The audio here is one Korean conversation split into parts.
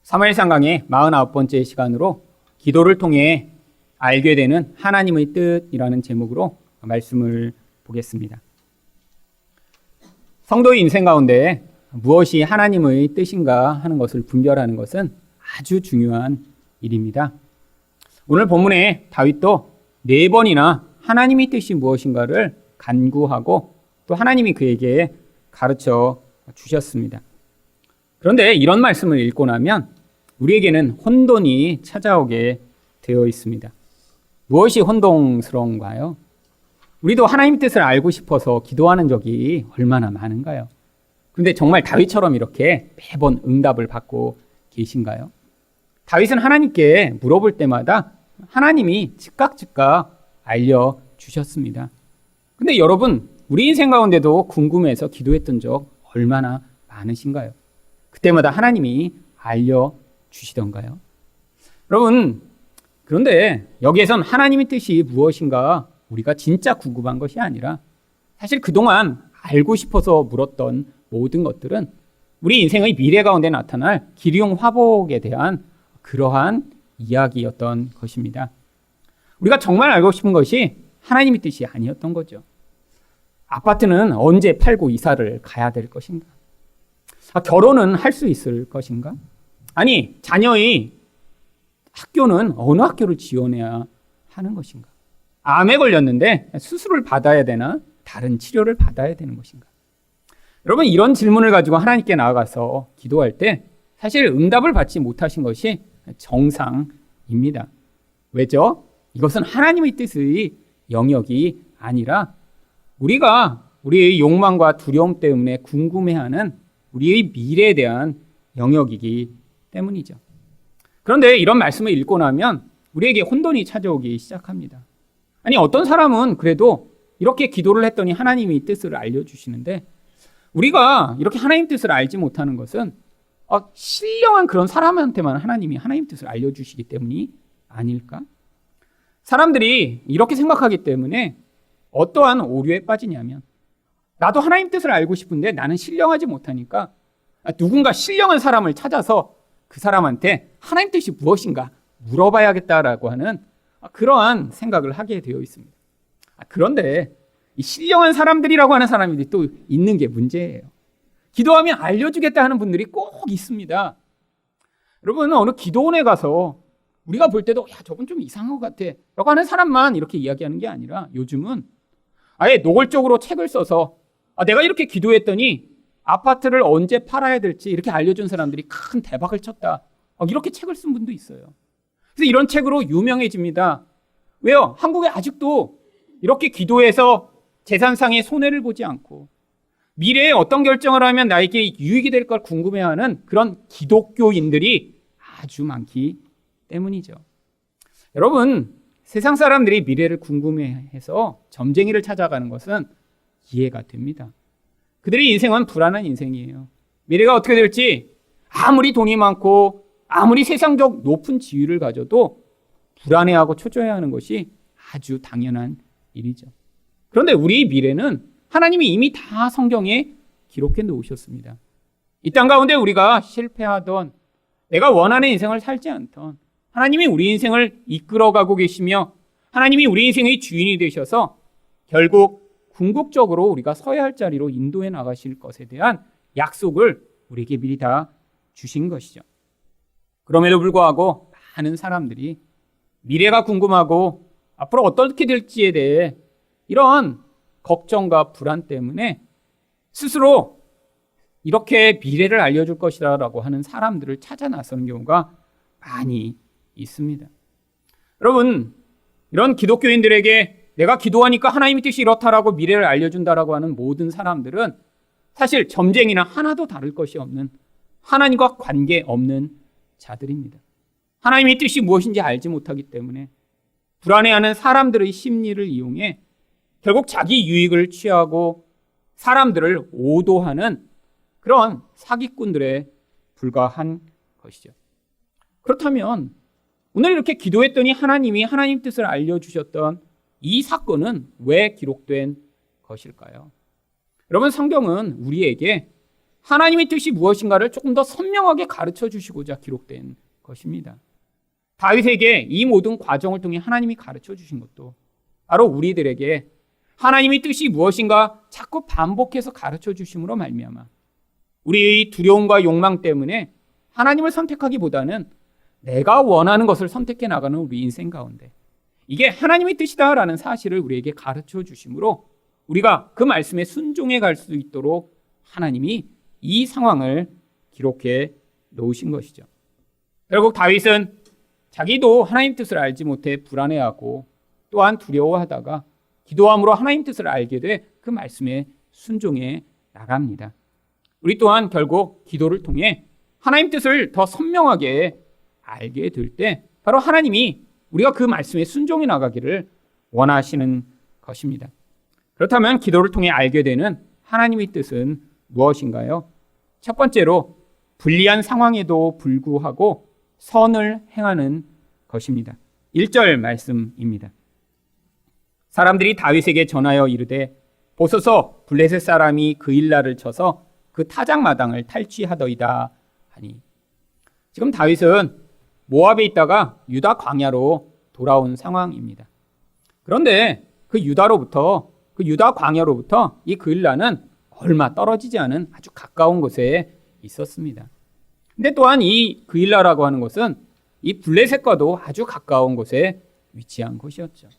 사무엘상 강의 49번째 시간으로 기도를 통해 알게 되는 하나님의 뜻이라는 제목으로 말씀을 보겠습니다. 성도의 인생 가운데 무엇이 하나님의 뜻인가 하는 것을 분별하는 것은 아주 중요한 일입니다. 오늘 본문에 다윗도 4번이나 하나님의 뜻이 무엇인가를 간구하고 또 하나님이 그에게 가르쳐 주셨습니다. 그런데 이런 말씀을 읽고 나면 우리에게는 혼돈이 찾아오게 되어 있습니다. 무엇이 혼동스러운가요? 우리도 하나님 뜻을 알고 싶어서 기도하는 적이 얼마나 많은가요? 근데 정말 다윗처럼 이렇게 매번 응답을 받고 계신가요? 다윗은 하나님께 물어볼 때마다 하나님이 즉각 알려주셨습니다. 근데 여러분, 우리 인생 가운데도 궁금해서 기도했던 적 얼마나 많으신가요? 그때마다 하나님이 알려주시던가요? 여러분, 그런데 여기에선 하나님의 뜻이 무엇인가 우리가 진짜 궁금한 것이 아니라 사실 그동안 알고 싶어서 물었던 모든 것들은 우리 인생의 미래 가운데 나타날 기리용 화복에 대한 그러한 이야기였던 것입니다. 우리가 정말 알고 싶은 것이 하나님의 뜻이 아니었던 거죠. 아파트는 언제 팔고 이사를 가야 될 것인가? 결혼은 할 수 있을 것인가? 아니, 자녀의 학교는 어느 학교를 지원해야 하는 것인가? 암에 걸렸는데 수술을 받아야 되나? 다른 치료를 받아야 되는 것인가? 여러분, 이런 질문을 가지고 하나님께 나아가서 기도할 때 사실 응답을 받지 못하신 것이 정상입니다. 왜죠? 이것은 하나님의 뜻의 영역이 아니라 우리가 우리의 욕망과 두려움 때문에 궁금해하는 우리의 미래에 대한 영역이기 때문이죠. 그런데 이런 말씀을 읽고 나면 우리에게 혼돈이 찾아오기 시작합니다. 아니, 어떤 사람은 그래도 이렇게 기도를 했더니 하나님이 뜻을 알려주시는데 우리가 이렇게 하나님 뜻을 알지 못하는 것은 신령한 그런 사람한테만 하나님이 하나님 뜻을 알려주시기 때문이 아닐까? 사람들이 이렇게 생각하기 때문에 어떠한 오류에 빠지냐면 나도 하나님 뜻을 알고 싶은데 나는 신령하지 못하니까 누군가 신령한 사람을 찾아서 그 사람한테 하나님 뜻이 무엇인가 물어봐야겠다라고 하는 그러한 생각을 하게 되어 있습니다. 그런데 이 신령한 사람들이라고 하는 사람들이 또 있는 게 문제예요. 기도하면 알려주겠다 하는 분들이 꼭 있습니다. 여러분, 어느 기도원에 가서 우리가 볼 때도 저건 좀 이상한 것 같아 라고 하는 사람만 이렇게 이야기하는 게 아니라 요즘은 아예 노골적으로 책을 써서 내가 이렇게 기도했더니 아파트를 언제 팔아야 될지 이렇게 알려준 사람들이 큰 대박을 쳤다. 이렇게 책을 쓴 분도 있어요. 그래서 이런 책으로 유명해집니다. 왜요? 한국에 아직도 이렇게 기도해서 재산상의 손해를 보지 않고 미래에 어떤 결정을 하면 나에게 유익이 될 걸 궁금해하는 그런 기독교인들이 아주 많기 때문이죠. 여러분, 세상 사람들이 미래를 궁금해해서 점쟁이를 찾아가는 것은 이해가 됩니다. 그들의 인생은 불안한 인생이에요. 미래가 어떻게 될지 아무리 돈이 많고 아무리 세상적 높은 지위를 가져도 불안해하고 초조해하는 것이 아주 당연한 일이죠. 그런데 우리 미래는 하나님이 이미 다 성경에 기록해 놓으셨습니다. 이 땅 가운데 우리가 실패하던 내가 원하는 인생을 살지 않던 하나님이 우리 인생을 이끌어가고 계시며 하나님이 우리 인생의 주인이 되셔서 결국 궁극적으로 우리가 서야 할 자리로 인도해 나가실 것에 대한 약속을 우리에게 미리 다 주신 것이죠. 그럼에도 불구하고 많은 사람들이 미래가 궁금하고 앞으로 어떻게 될지에 대해 이런 걱정과 불안 때문에 스스로 이렇게 미래를 알려줄 것이라고 하는 사람들을 찾아 나서는 경우가 많이 있습니다. 여러분, 이런 기독교인들에게 내가 기도하니까 하나님의 뜻이 이렇다라고 미래를 알려준다라고 하는 모든 사람들은 사실 점쟁이나 하나도 다를 것이 없는 하나님과 관계없는 자들입니다. 하나님의 뜻이 무엇인지 알지 못하기 때문에 불안해하는 사람들의 심리를 이용해 결국 자기 유익을 취하고 사람들을 오도하는 그런 사기꾼들에 불과한 것이죠. 그렇다면 오늘 이렇게 기도했더니 하나님이 하나님 뜻을 알려주셨던 이 사건은 왜 기록된 것일까요? 여러분, 성경은 우리에게 하나님의 뜻이 무엇인가를 조금 더 선명하게 가르쳐 주시고자 기록된 것입니다. 다윗에게 이 모든 과정을 통해 하나님이 가르쳐 주신 것도 바로 우리들에게 하나님의 뜻이 무엇인가 자꾸 반복해서 가르쳐 주심으로 말미암아 우리의 두려움과 욕망 때문에 하나님을 선택하기보다는 내가 원하는 것을 선택해 나가는 우리 인생 가운데 이게 하나님의 뜻이다라는 사실을 우리에게 가르쳐 주심으로 우리가 그 말씀에 순종해 갈 수 있도록 하나님이 이 상황을 기록해 놓으신 것이죠. 결국 다윗은 자기도 하나님 뜻을 알지 못해 불안해하고 또한 두려워하다가 기도함으로 하나님 뜻을 알게 돼 그 말씀에 순종해 나갑니다. 우리 또한 결국 기도를 통해 하나님 뜻을 더 선명하게 알게 될 때 바로 하나님이 우리가 그 말씀에 순종해 나가기를 원하시는 것입니다. 그렇다면 기도를 통해 알게 되는 하나님의 뜻은 무엇인가요? 첫 번째로 불리한 상황에도 불구하고 선을 행하는 것입니다. 1절 말씀입니다. 사람들이 다윗에게 전하여 이르되 보소서 블레셋 사람이 그일라를 쳐서 그 타작마당을 탈취하더이다 하니. 지금 다윗은 모압에 있다가 유다 광야로 돌아온 상황입니다. 그런데 그 유다 광야로부터 이 그일라는 얼마 떨어지지 않은 아주 가까운 곳에 있었습니다. 근데 또한 이 그일라라고 하는 곳은 이 블레셋과도 아주 가까운 곳에 위치한 곳이었죠.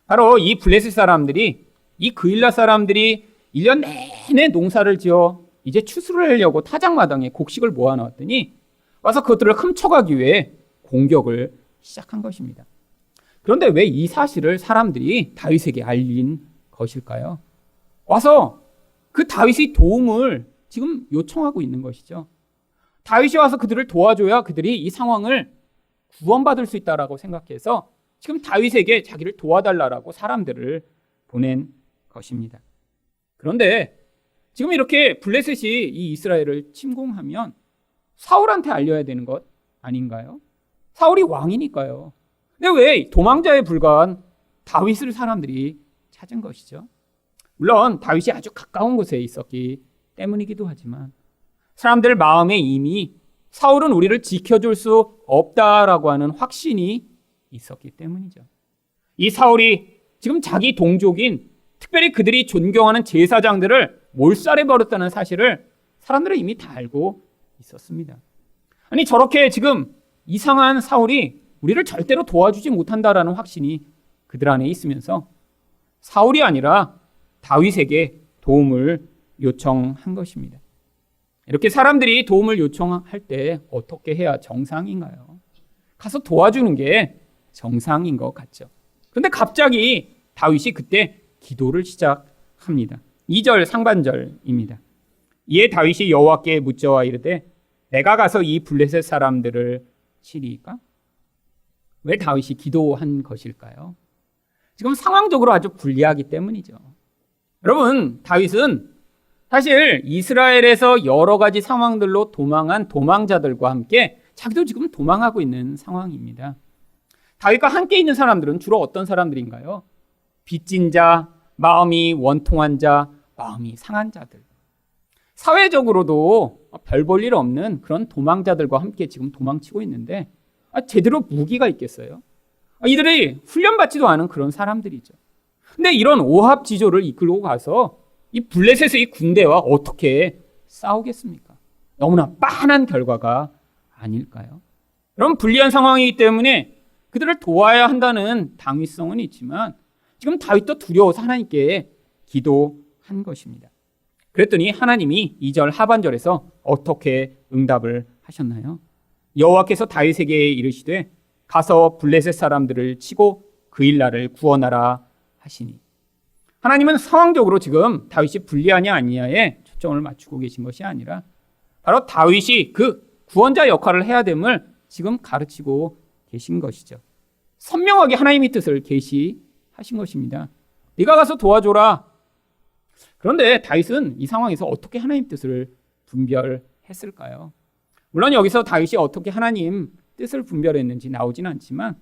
바로 이 블레셋 사람들이 이 그일라 사람들이 1년 내내 농사를 지어 이제 추수를 하려고 타작마당에 곡식을 모아놨더니 와서 그것들을 훔쳐가기 위해 공격을 시작한 것입니다. 그런데 왜 이 사실을 사람들이 다윗에게 알린 것일까요? 와서 그 다윗의 도움을 지금 요청하고 있는 것이죠. 다윗이 와서 그들을 도와줘야 그들이 이 상황을 구원받을 수 있다라고 생각해서 지금 다윗에게 자기를 도와달라고 사람들을 보낸 것입니다. 그런데 지금 이렇게 블레셋이 이 이스라엘을 침공하면 사울한테 알려야 되는 것 아닌가요? 사울이 왕이니까요. 근데 왜 도망자에 불과한 다윗을 사람들이 찾은 것이죠? 물론 다윗이 아주 가까운 곳에 있었기 때문이기도 하지만 사람들 마음에 이미 사울은 우리를 지켜줄 수 없다라고 하는 확신이 있었기 때문이죠. 이 사울이 지금 자기 동족인 특별히 그들이 존경하는 제사장들을 몰살해버렸다는 사실을 사람들은 이미 다 알고 있었습니다. 아니 저렇게 지금 이상한 사울이 우리를 절대로 도와주지 못한다라는 확신이 그들 안에 있으면서 사울이 아니라 다윗에게 도움을 요청한 것입니다. 이렇게 사람들이 도움을 요청할 때 어떻게 해야 정상인가요? 가서 도와주는 게 정상인 것 같죠. 그런데 갑자기 다윗이 그때 기도를 시작합니다. 2절 상반절입니다. 이에 다윗이 여호와께 묻자와 이르되 내가 가서 이 블레셋 사람들을 치리이까? 왜 다윗이 기도한 것일까요? 지금 상황적으로 아주 불리하기 때문이죠. 여러분, 다윗은 사실 이스라엘에서 여러 가지 상황들로 도망한 도망자들과 함께 자기도 지금 도망하고 있는 상황입니다. 다윗과 함께 있는 사람들은 주로 어떤 사람들인가요? 빚진 자, 마음이 원통한 자, 마음이 상한 자들. 사회적으로도 별 볼 일 없는 그런 도망자들과 함께 지금 도망치고 있는데 제대로 무기가 있겠어요? 이들이 훈련받지도 않은 그런 사람들이죠. 근데 이런 오합지졸을 이끌고 가서 이 블레셋의 군대와 어떻게 싸우겠습니까? 너무나 빤한 결과가 아닐까요? 그런 불리한 상황이기 때문에 그들을 도와야 한다는 당위성은 있지만 지금 다윗도 두려워서 하나님께 기도한 것입니다. 그랬더니 하나님이 2절 하반절에서 어떻게 응답을 하셨나요? 여호와께서 다윗에게 이르시되 가서 블레셋 사람들을 치고 그일라를 구원하라 하시니. 하나님은 상황적으로 지금 다윗이 불리하냐 아니냐에 초점을 맞추고 계신 것이 아니라 바로 다윗이 그 구원자 역할을 해야 됨을 지금 가르치고 계신 것이죠. 선명하게 하나님의 뜻을 계시하신 것입니다. 네가 가서 도와줘라. 그런데 다윗은 이 상황에서 어떻게 하나님 뜻을 분별했을까요? 물론 여기서 다윗이 어떻게 하나님 뜻을 분별했는지 나오진 않지만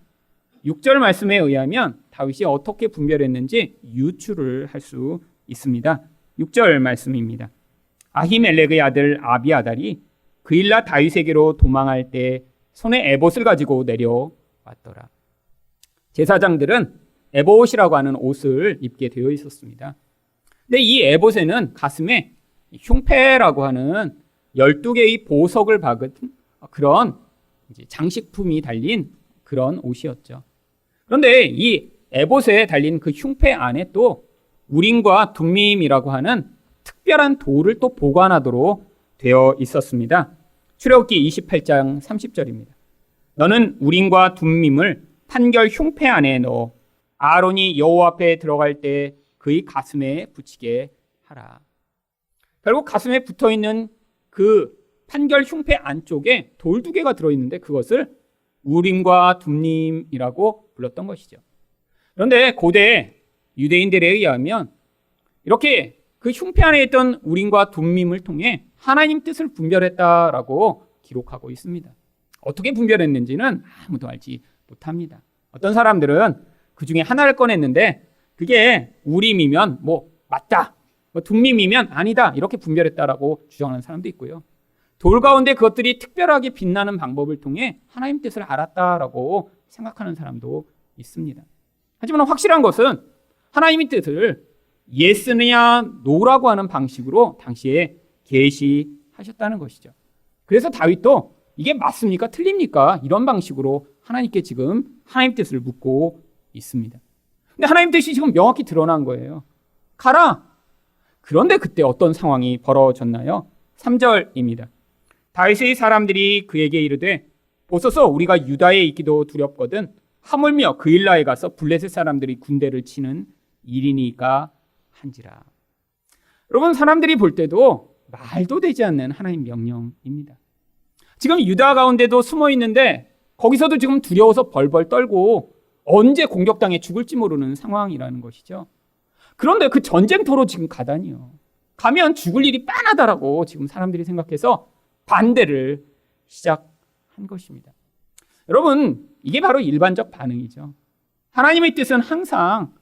6절 말씀에 의하면 다윗이 어떻게 분별했는지 유추를 할 수 있습니다. 6절 말씀입니다. 아히멜렉의 아들 아비아달이 그일라 다윗에게로 도망할 때 손에 에봇을 가지고 내려왔더라. 제사장들은 에봇이라고 하는 옷을 입게 되어 있었습니다. 근데 이 에봇에는 가슴에 흉패라고 하는 12개의 보석을 박은 그런 장식품이 달린 그런 옷이었죠. 그런데 이 에봇에 달린 그 흉패 안에 또 우림과 둠밈이라고 하는 특별한 돌을 또 보관하도록 되어 있었습니다. 출애굽기 28장 30절입니다. 너는 우림과 둠밈을 판결 흉패 안에 넣어 아론이 여호와 앞에 들어갈 때 그의 가슴에 붙이게 하라. 결국 가슴에 붙어있는 그 판결 흉패 안쪽에 돌 2개가 들어있는데 그것을 우림과 둠밈이라고 불렀던 것이죠. 그런데 고대 유대인들에 의하면 이렇게 그 흉패 안에 있던 우림과 둠밈을 통해 하나님 뜻을 분별했다라고 기록하고 있습니다. 어떻게 분별했는지는 아무도 알지 못합니다. 어떤 사람들은 그 중에 하나를 꺼냈는데 그게 우림이면 맞다, 둠밈이면 아니다 이렇게 분별했다라고 주장하는 사람도 있고요. 돌 가운데 그것들이 특별하게 빛나는 방법을 통해 하나님 뜻을 알았다라고 생각하는 사람도 있습니다. 하지만 확실한 것은 하나님의 뜻을 예스냐 노라고 하는 방식으로 당시에 계시하셨다는 것이죠. 그래서 다윗도 이게 맞습니까? 틀립니까? 이런 방식으로 하나님께 지금 하나님 뜻을 묻고 있습니다. 근데 하나님 뜻이 지금 명확히 드러난 거예요. 가라! 그런데 그때 어떤 상황이 벌어졌나요? 3절입니다. 다윗의 사람들이 그에게 이르되 보소서 우리가 유다에 있기도 두렵거든 하물며 그일라에 가서 블레셋 사람들이 군대를 치는 일이니까 한지라. 여러분, 사람들이 볼 때도 말도 되지 않는 하나님 명령입니다. 지금 유다 가운데도 숨어 있는데 거기서도 지금 두려워서 벌벌 떨고 언제 공격당해 죽을지 모르는 상황이라는 것이죠. 그런데 그 전쟁터로 지금 가다니요. 가면 죽을 일이 뻔하다라고 지금 사람들이 생각해서 반대를 시작한 것입니다. 여러분, 이게 바로 일반적 반응이죠. 하나님의 뜻은 항상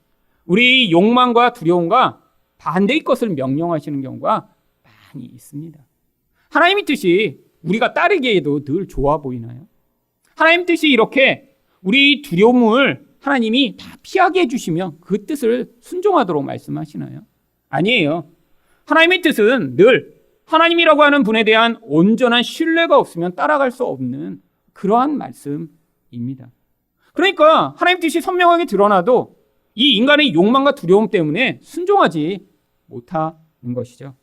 우리 욕망과 두려움과 반대의 것을 명령하시는 경우가 많이 있습니다. 하나님의 뜻이 우리가 따르기에도 늘 좋아 보이나요? 하나님의 뜻이 이렇게 우리 두려움을 하나님이 다 피하게 해주시면 그 뜻을 순종하도록 말씀하시나요? 아니에요. 하나님의 뜻은 늘 하나님이라고 하는 분에 대한 온전한 신뢰가 없으면 따라갈 수 없는 그러한 말씀입니다. 그러니까 하나님 뜻이 선명하게 드러나도 이 인간의 욕망과 두려움 때문에 순종하지 못하는 것이죠.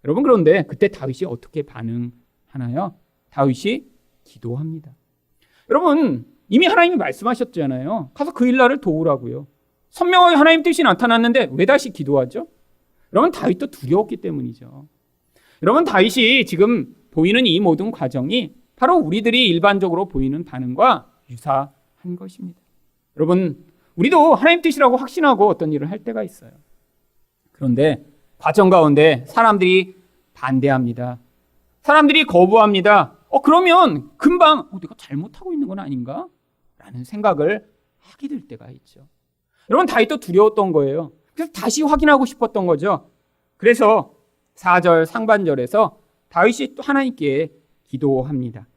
여러분, 그런데 그때 다윗이 어떻게 반응하나요? 다윗이 기도합니다. 여러분, 이미 하나님이 말씀하셨잖아요. 가서 그일라를 도우라고요. 선명하게 하나님 뜻이 나타났는데 왜 다시 기도하죠? 여러분, 다윗도 두려웠기 때문이죠. 여러분, 다윗이 지금 보이는 이 모든 과정이 바로 우리들이 일반적으로 보이는 반응과 유사한 것입니다. 여러분, 우리도 하나님 뜻이라고 확신하고 어떤 일을 할 때가 있어요. 그런데 과정 가운데 사람들이 반대합니다. 사람들이 거부합니다. 그러면 금방 내가 잘못하고 있는 건 아닌가? 라는 생각을 하게 될 때가 있죠. 여러분, 다윗도 두려웠던 거예요. 그래서 다시 확인하고 싶었던 거죠. 그래서 4절 상반절에서 다윗이 또 하나님께 기도합니다.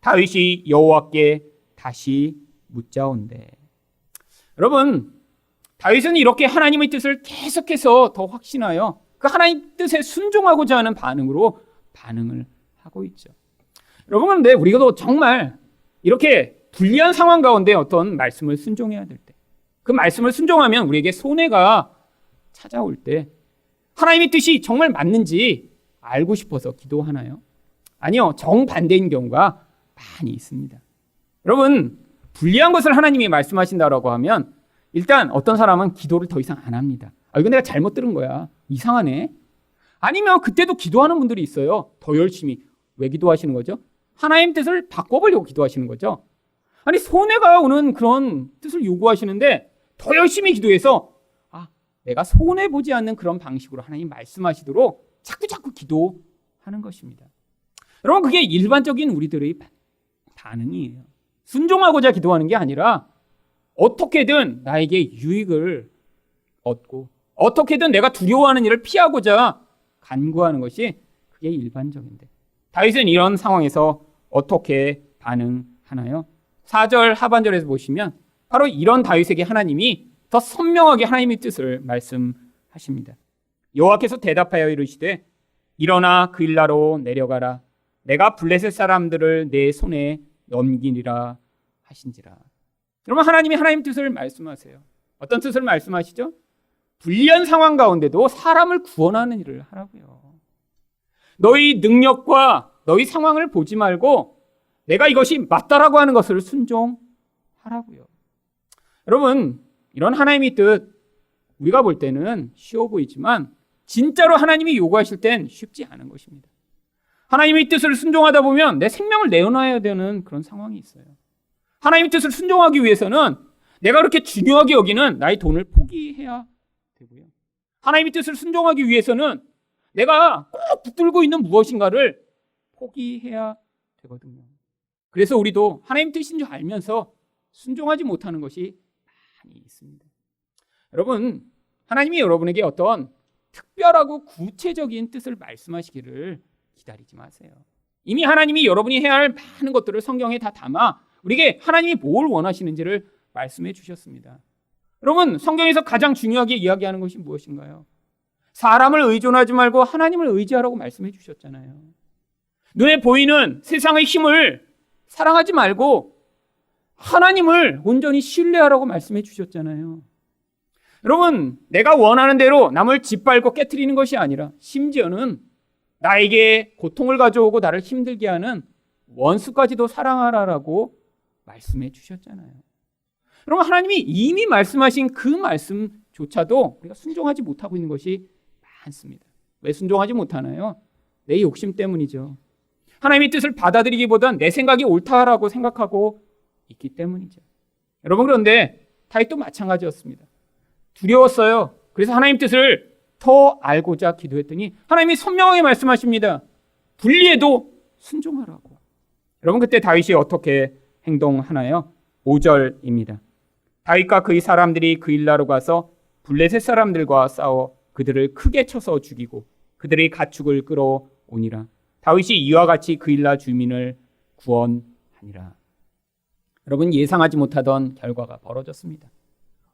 다윗이 여호와께 다시 묻자온대. 여러분, 다윗은 이렇게 하나님의 뜻을 계속해서 더 확신하여 그 하나님 뜻에 순종하고자 하는 반응으로 반응을 하고 있죠. 여러분, 그런데 우리가 정말 이렇게 불리한 상황 가운데 어떤 말씀을 순종해야 될 때, 그 말씀을 순종하면 우리에게 손해가 찾아올 때 하나님의 뜻이 정말 맞는지 알고 싶어서 기도하나요? 아니요, 정반대인 경우가 많이 있습니다. 여러분, 불리한 것을 하나님이 말씀하신다라고 하면 일단 어떤 사람은 기도를 더 이상 안 합니다. 이거 내가 잘못 들은 거야. 이상하네. 아니면 그때도 기도하는 분들이 있어요. 더 열심히. 왜 기도하시는 거죠? 하나님 뜻을 바꿔보려고 기도하시는 거죠. 아니, 손해가 오는 그런 뜻을 요구하시는데 더 열심히 기도해서 내가 손해보지 않는 그런 방식으로 하나님 말씀하시도록 자꾸 기도하는 것입니다. 여러분, 그게 일반적인 우리들의 반응이에요. 순종하고자 기도하는 게 아니라 어떻게든 나에게 유익을 얻고 어떻게든 내가 두려워하는 일을 피하고자 간구하는 것이 그게 일반적인데 다윗은 이런 상황에서 어떻게 반응하나요? 4절 하반절에서 보시면 바로 이런 다윗에게 하나님이 더 선명하게 하나님의 뜻을 말씀하십니다. 여호와께서 대답하여 이르시되 일어나 그일라로 내려가라. 내가 블레셋 사람들을 내 손에 넘기리라 하신지라. 여러분, 하나님이 하나님 뜻을 말씀하세요. 어떤 뜻을 말씀하시죠? 불리한 상황 가운데도 사람을 구원하는 일을 하라고요. 너희 능력과 너희 상황을 보지 말고 내가 이것이 맞다라고 하는 것을 순종하라고요. 여러분, 이런 하나님의 뜻 우리가 볼 때는 쉬워 보이지만 진짜로 하나님이 요구하실 땐 쉽지 않은 것입니다. 하나님의 뜻을 순종하다 보면 내 생명을 내어놔야 되는 그런 상황이 있어요. 하나님의 뜻을 순종하기 위해서는 내가 그렇게 중요하게 여기는 나의 돈을 포기해야 되고요. 하나님의 뜻을 순종하기 위해서는 내가 꼭 붙들고 있는 무엇인가를 포기해야 되거든요. 그래서 우리도 하나님 뜻인 줄 알면서 순종하지 못하는 것이 많이 있습니다. 여러분, 하나님이 여러분에게 어떤 특별하고 구체적인 뜻을 말씀하시기를 기다리지 마세요. 이미 하나님이 여러분이 해야 할 많은 것들을 성경에 다 담아 우리에게 하나님이 뭘 원하시는지를 말씀해 주셨습니다. 여러분, 성경에서 가장 중요하게 이야기하는 것이 무엇인가요? 사람을 의존하지 말고 하나님을 의지하라고 말씀해 주셨잖아요. 눈에 보이는 세상의 힘을 사랑하지 말고 하나님을 온전히 신뢰하라고 말씀해 주셨잖아요. 여러분, 내가 원하는 대로 남을 짓밟고 깨트리는 것이 아니라 심지어는 나에게 고통을 가져오고 나를 힘들게 하는 원수까지도 사랑하라라고 말씀해 주셨잖아요. 여러분, 하나님이 이미 말씀하신 그 말씀조차도 우리가 순종하지 못하고 있는 것이 많습니다. 왜 순종하지 못하나요? 내 욕심 때문이죠. 하나님의 뜻을 받아들이기보단 내 생각이 옳다라고 생각하고 있기 때문이죠. 여러분, 그런데 다윗도 마찬가지였습니다. 두려웠어요. 그래서 하나님 뜻을 더 알고자 기도했더니 하나님이 선명하게 말씀하십니다. 불리해도 순종하라고. 여러분, 그때 다윗이 어떻게 행동하나요? 5절입니다. 다윗과 그의 사람들이 그일라로 가서 블레셋 사람들과 싸워 그들을 크게 쳐서 죽이고 그들의 가축을 끌어오니라. 다윗이 이와 같이 그일라 주민을 구원하니라. 여러분, 예상하지 못하던 결과가 벌어졌습니다.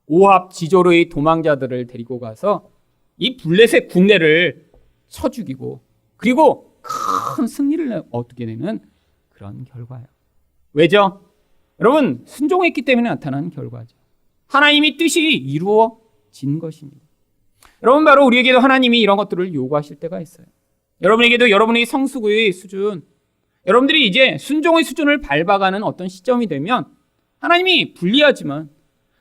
오합 지조로의 도망자들을 데리고 가서 이 블레셋 군대를 쳐 죽이고 그리고 큰 승리를 얻게 되는 그런 결과예요. 왜죠? 여러분, 순종했기 때문에 나타난 결과죠. 하나님의 뜻이 이루어진 것입니다. 여러분, 바로 우리에게도 하나님이 이런 것들을 요구하실 때가 있어요. 여러분에게도 여러분의 성수구의 수준, 여러분들이 이제 순종의 수준을 밟아가는 어떤 시점이 되면 하나님이 불리하지만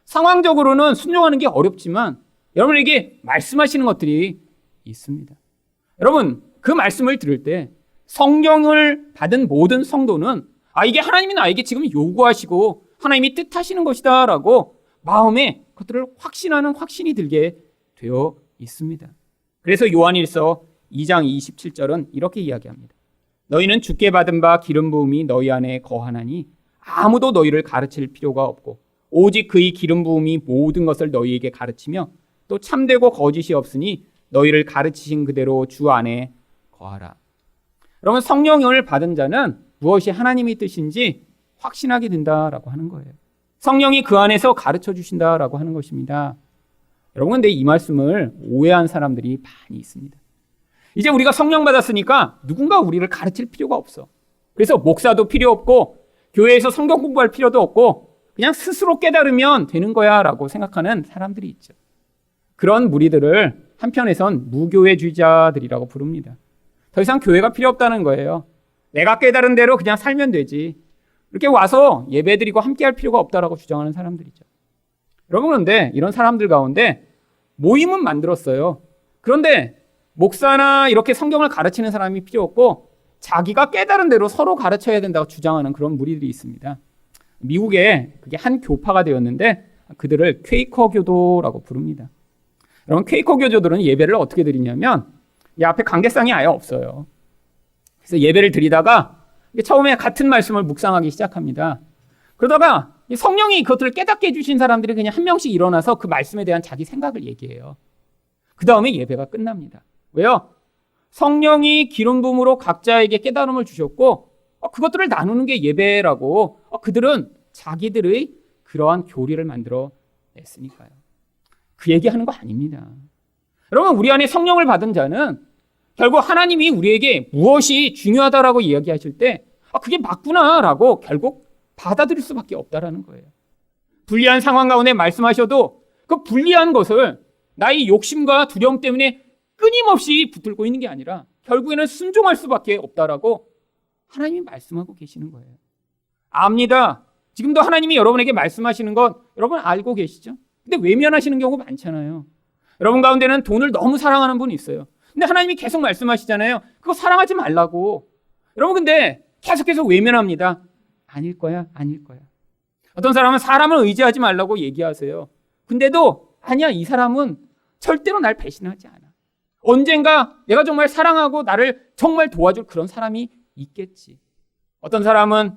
상황적으로는 순종하는 게 어렵지만 여러분에게 말씀하시는 것들이 있습니다. 여러분, 그 말씀을 들을 때 성경을 받은 모든 성도는 이게 하나님이 나에게 지금 요구하시고 하나님이 뜻하시는 것이다 라고 마음에 그것들을 확신하는 확신이 들게 되어 있습니다. 그래서 요한일서 2장 27절은 이렇게 이야기합니다. 너희는 주께 받은 바 기름 부음이 너희 안에 거하나니 아무도 너희를 가르칠 필요가 없고 오직 그의 기름 부음이 모든 것을 너희에게 가르치며 또 참되고 거짓이 없으니 너희를 가르치신 그대로 주 안에 거하라. 여러분, 성령을 받은 자는 무엇이 하나님의 뜻인지 확신하게 된다라고 하는 거예요. 성령이 그 안에서 가르쳐 주신다라고 하는 것입니다. 여러분, 근데 이 말씀을 오해한 사람들이 많이 있습니다. 이제 우리가 성령 받았으니까 누군가 우리를 가르칠 필요가 없어. 그래서 목사도 필요 없고 교회에서 성경 공부할 필요도 없고 그냥 스스로 깨달으면 되는 거야 라고 생각하는 사람들이 있죠. 그런 무리들을 한편에선 무교회주의자들이라고 부릅니다. 더 이상 교회가 필요 없다는 거예요. 내가 깨달은 대로 그냥 살면 되지. 이렇게 와서 예배드리고 함께할 필요가 없다라고 주장하는 사람들이죠. 여러분, 그런데 이런 사람들 가운데 모임은 만들었어요. 그런데 목사나 이렇게 성경을 가르치는 사람이 필요 없고 자기가 깨달은 대로 서로 가르쳐야 된다고 주장하는 그런 무리들이 있습니다. 미국에 그게 한 교파가 되었는데 그들을 퀘이커 교도라고 부릅니다. 여러분, 퀘이커 교도들은 예배를 어떻게 드리냐면 이 앞에 관계상이 아예 없어요. 그래서 예배를 드리다가 처음에 같은 말씀을 묵상하기 시작합니다. 그러다가 성령이 그것들을 깨닫게 해주신 사람들이 그냥 한 명씩 일어나서 그 말씀에 대한 자기 생각을 얘기해요. 그 다음에 예배가 끝납니다. 왜요? 성령이 기름 부음으로 각자에게 깨달음을 주셨고 그것들을 나누는 게 예배라고 그들은 자기들의 그러한 교리를 만들어 냈으니까요. 그 얘기하는 거 아닙니다. 여러분, 우리 안에 성령을 받은 자는 결국 하나님이 우리에게 무엇이 중요하다라고 이야기하실 때 그게 맞구나라고 결국 받아들일 수밖에 없다라는 거예요. 불리한 상황 가운데 말씀하셔도 그 불리한 것을 나의 욕심과 두려움 때문에 끊임없이 붙들고 있는 게 아니라 결국에는 순종할 수밖에 없다라고 하나님이 말씀하고 계시는 거예요. 압니다. 지금도 하나님이 여러분에게 말씀하시는 건 여러분 알고 계시죠? 근데 외면하시는 경우가 많잖아요. 여러분 가운데는 돈을 너무 사랑하는 분이 있어요. 근데 하나님이 계속 말씀하시잖아요. 그거 사랑하지 말라고. 여러분 근데 계속해서 외면합니다. 아닐 거야, 아닐 거야. 어떤 사람은 사람을 의지하지 말라고 얘기하세요. 근데도 아니야, 이 사람은 절대로 날 배신하지 않아. 언젠가 내가 정말 사랑하고 나를 정말 도와줄 그런 사람이 있겠지. 어떤 사람은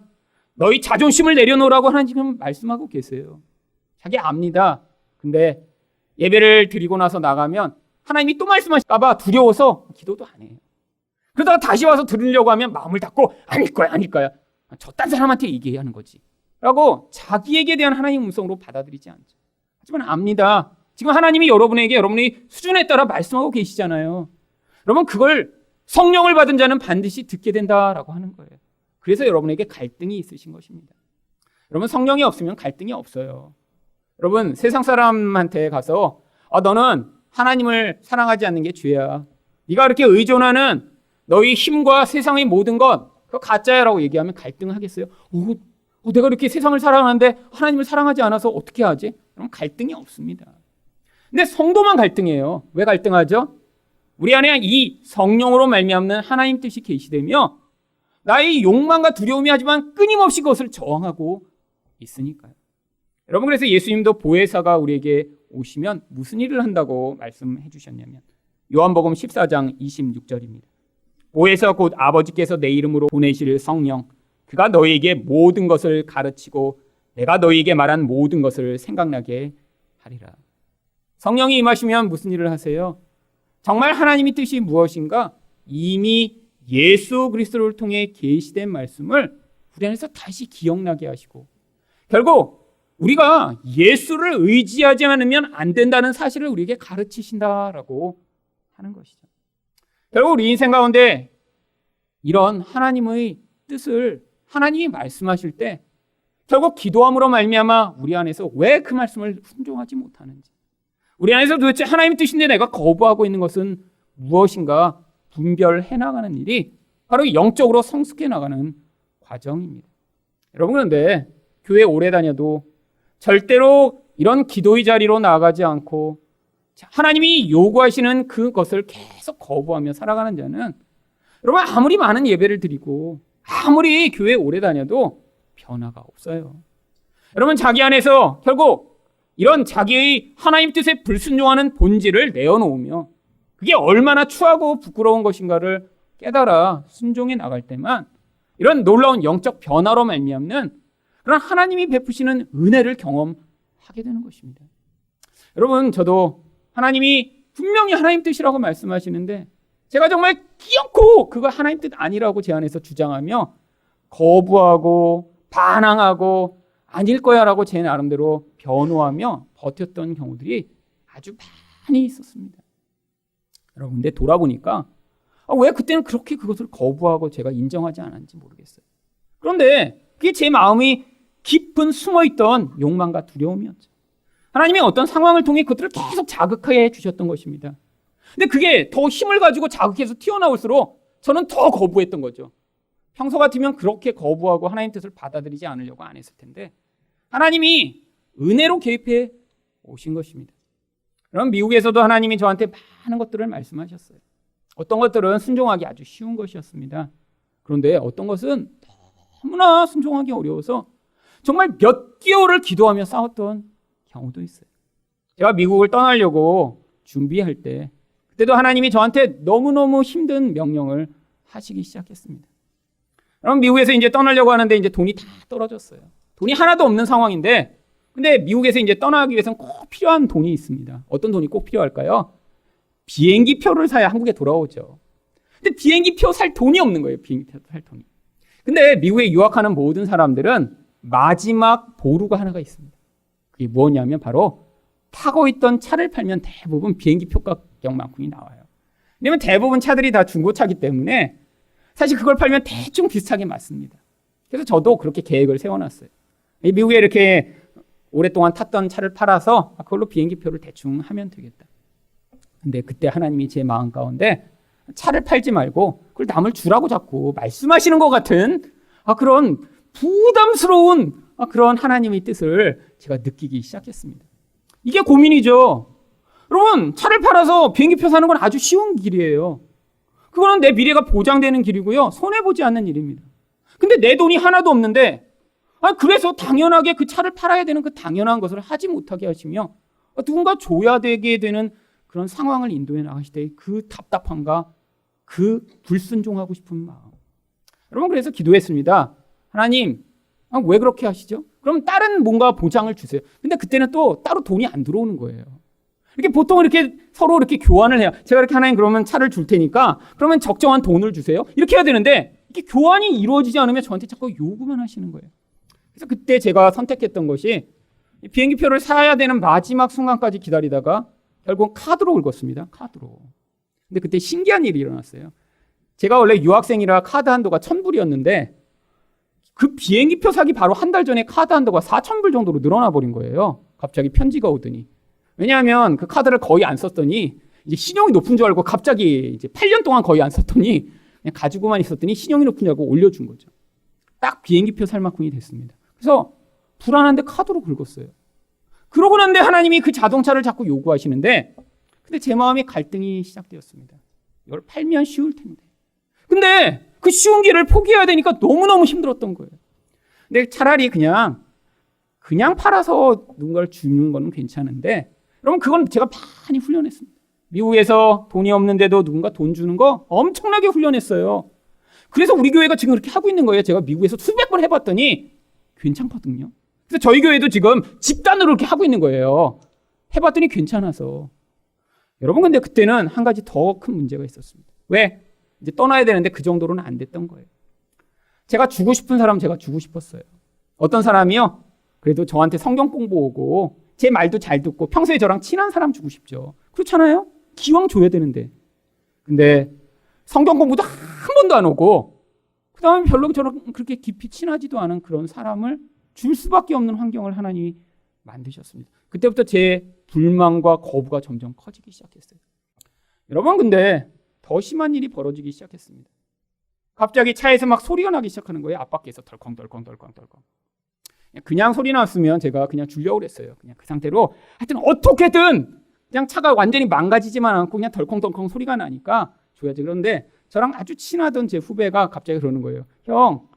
너희 자존심을 내려놓으라고 하나님 말씀하고 계세요. 자기 압니다. 근데 예배를 드리고 나서 나가면 하나님이 또 말씀하실까 봐 두려워서 기도도 안 해요. 그러다가 다시 와서 들으려고 하면 마음을 닫고 아닐 거야, 아닐 거야. 저딴 사람한테 얘기하는 거지. 라고 자기에게 대한 하나님의 음성으로 받아들이지 않죠. 하지만 압니다. 지금 하나님이 여러분에게 여러분의 수준에 따라 말씀하고 계시잖아요. 여러분 그걸 성령을 받은 자는 반드시 듣게 된다라고 하는 거예요. 그래서 여러분에게 갈등이 있으신 것입니다. 여러분 성령이 없으면 갈등이 없어요. 여러분 세상 사람한테 가서 너는 하나님을 사랑하지 않는 게 죄야. 네가 그렇게 의존하는 너희 힘과 세상의 모든 것 그거 가짜야라고 얘기하면 갈등하겠어요? 내가 이렇게 세상을 사랑하는데 하나님을 사랑하지 않아서 어떻게 하지? 그럼 갈등이 없습니다. 근데 성도만 갈등해요. 왜 갈등하죠? 우리 안에 이 성령으로 말미암는 하나님 뜻이 계시되며 나의 욕망과 두려움이 하지만 끊임없이 그것을 저항하고 있으니까요. 여러분 그래서 예수님도 보혜사가 우리에게 오시면 무슨 일을 한다고 말씀해 주셨냐면 요한복음 14장 26절입니다. 보혜사 곧 아버지께서 내 이름으로 보내실 성령 그가 너희에게 모든 것을 가르치고 내가 너희에게 말한 모든 것을 생각나게 하리라. 성령이 임하시면 무슨 일을 하세요? 정말 하나님의 뜻이 무엇인가? 이미 예수 그리스도를 통해 계시된 말씀을 우리 안에서 다시 기억나게 하시고 결국 우리가 예수를 의지하지 않으면 안 된다는 사실을 우리에게 가르치신다라고 하는 것이죠. 결국 우리 인생 가운데 이런 하나님의 뜻을 하나님이 말씀하실 때 결국 기도함으로 말미암아 우리 안에서 왜 그 말씀을 순종하지 못하는지 우리 안에서 도대체 하나님의 뜻인데 내가 거부하고 있는 것은 무엇인가 분별해 나가는 일이 바로 영적으로 성숙해 나가는 과정입니다. 여러분 그런데 교회 오래 다녀도 절대로 이런 기도의 자리로 나아가지 않고 하나님이 요구하시는 그것을 계속 거부하며 살아가는 자는 여러분 아무리 많은 예배를 드리고 아무리 교회 오래 다녀도 변화가 없어요. 여러분 자기 안에서 결국 이런 자기의 하나님 뜻에 불순종하는 본질을 내어놓으며 그게 얼마나 추하고 부끄러운 것인가를 깨달아 순종해 나갈 때만 이런 놀라운 영적 변화로 말미암는 그런 하나님이 베푸시는 은혜를 경험하게 되는 것입니다. 여러분 저도 하나님이 분명히 하나님 뜻이라고 말씀하시는데 제가 정말 끼얹고 그거 하나님 뜻 아니라고 제 안에서 주장하며 거부하고 반항하고 아닐 거야 라고 제 나름대로 변호하며 버텼던 경우들이 아주 많이 있었습니다. 여러분 근데 돌아보니까 왜 그때는 그렇게 그것을 거부하고 제가 인정하지 않았는지 모르겠어요. 그런데 그게 제 마음이 깊은 숨어있던 욕망과 두려움이었죠. 하나님이 어떤 상황을 통해 그것들을 계속 자극하게 해주셨던 것입니다. 근데 그게 더 힘을 가지고 자극해서 튀어나올수록 저는 더 거부했던 거죠. 평소 같으면 그렇게 거부하고 하나님 뜻을 받아들이지 않으려고 안 했을 텐데 하나님이 은혜로 개입해 오신 것입니다. 그럼 미국에서도 하나님이 저한테 많은 것들을 말씀하셨어요. 어떤 것들은 순종하기 아주 쉬운 것이었습니다. 그런데 어떤 것은 너무나 순종하기 어려워서 정말 몇 개월을 기도하며 싸웠던 경우도 있어요. 제가 미국을 떠나려고 준비할 때 그때도 하나님이 저한테 너무너무 힘든 명령을 하시기 시작했습니다. 그럼 미국에서 이제 떠나려고 하는데 이제 돈이 다 떨어졌어요. 돈이 하나도 없는 상황인데 근데 미국에서 이제 떠나기 위해서는 꼭 필요한 돈이 있습니다. 어떤 돈이 꼭 필요할까요? 비행기 표를 사야 한국에 돌아오죠. 근데 비행기표 살 돈이 없는 거예요. 비행기표 살 돈이. 근데 미국에 유학하는 모든 사람들은 마지막 보루가 하나가 있습니다. 그게 뭐냐면 바로 타고 있던 차를 팔면 대부분 비행기표 가격만큼이 나와요. 왜냐면 대부분 차들이 다 중고차기 때문에 사실 그걸 팔면 대충 비슷하게 맞습니다. 그래서 저도 그렇게 계획을 세워놨어요. 미국에 이렇게 오랫동안 탔던 차를 팔아서 그걸로 비행기표를 대충 하면 되겠다. 근데 그때 하나님이 제 마음 가운데 차를 팔지 말고 그걸 남을 주라고 자꾸 말씀하시는 것 같은 그런 부담스러운 그런 하나님의 뜻을 제가 느끼기 시작했습니다. 이게 고민이죠. 여러분, 차를 팔아서 비행기표 사는 건 아주 쉬운 길이에요. 그거는 내 미래가 보장되는 길이고요. 손해보지 않는 일입니다. 근데 내 돈이 하나도 없는데 그래서 당연하게 그 차를 팔아야 되는 그 당연한 것을 하지 못하게 하시며 누군가 줘야 되게 되는 그런 상황을 인도해 나가실 때 그 답답함과 그 불순종하고 싶은 마음. 여러분, 그래서 기도했습니다. 하나님, 왜 그렇게 하시죠? 그럼 다른 뭔가 보장을 주세요. 근데 그때는 또 따로 돈이 안 들어오는 거예요. 이렇게 보통 이렇게 서로 이렇게 교환을 해요. 제가 이렇게 하나님 그러면 차를 줄 테니까 그러면 적정한 돈을 주세요. 이렇게 해야 되는데 이게 교환이 이루어지지 않으면 저한테 자꾸 요구만 하시는 거예요. 그래서 그때 제가 선택했던 것이 비행기표를 사야 되는 마지막 순간까지 기다리다가 결국 카드로 긁었습니다. 카드로. 근데 그때 신기한 일이 일어났어요. 제가 원래 유학생이라 카드 한도가 1,000불이었는데 그 비행기표 사기 바로 한 달 전에 카드 한도가 4,000불 정도로 늘어나 버린 거예요. 갑자기 편지가 오더니. 왜냐하면 그 카드를 거의 안 썼더니 이제 신용이 높은 줄 알고 갑자기 이제 8년 동안 거의 안 썼더니 그냥 가지고만 있었더니 신용이 높은 줄 알고 올려준 거죠. 딱 비행기표 살 만큼이 됐습니다. 그래서 불안한데 카드로 긁었어요. 그러고 난데 하나님이 그 자동차를 자꾸 요구하시는데 근데 제 마음에 갈등이 시작되었습니다. 이걸 팔면 쉬울 텐데. 근데 그 쉬운 길을 포기해야 되니까 너무너무 힘들었던 거예요. 근데 차라리 그냥 팔아서 누군가를 주는 건 괜찮은데 여러분 그건 제가 많이 훈련했습니다. 미국에서 돈이 없는데도 누군가 돈 주는 거 엄청나게 훈련했어요. 그래서 우리 교회가 지금 그렇게 하고 있는 거예요. 제가 미국에서 수백 번 해봤더니 괜찮거든요. 그래서 저희 교회도 지금 집단으로 이렇게 하고 있는 거예요. 해봤더니 괜찮아서. 여러분 근데 그때는 한 가지 더 큰 문제가 있었습니다. 왜? 이제 떠나야 되는데 그 정도로는 안 됐던 거예요. 제가 주고 싶은 사람 제가 주고 싶었어요. 어떤 사람이요? 그래도 저한테 성경 공부하고 제 말도 잘 듣고 평소에 저랑 친한 사람 주고 싶죠. 그렇잖아요? 기왕 줘야 되는데. 근데 성경 공부도 한 번도 안 오고 그 다음에 별로 저랑 그렇게 깊이 친하지도 않은 그런 사람을 줄 수밖에 없는 환경을 하나님이 만드셨습니다. 그때부터 제 불만과 거부가 점점 커지기 시작했어요. 여러분 근데 더 심한 일이 벌어지기 시작했습니다. 갑자기 차에서 막 소리가 나기 시작하는 거예요. 앞바퀴에서 덜컹덜컹. 그냥 소리 났으면 제가 그냥 주려고 그랬어요. 그냥 그 상태로 하여튼 어떻게든 그냥 차가 완전히 망가지지만 않고 그냥 덜컹덜컹 소리가 나니까 줘야지. 그런데 저랑 아주 친하던 제 후배가 갑자기 그러는 거예요. 형,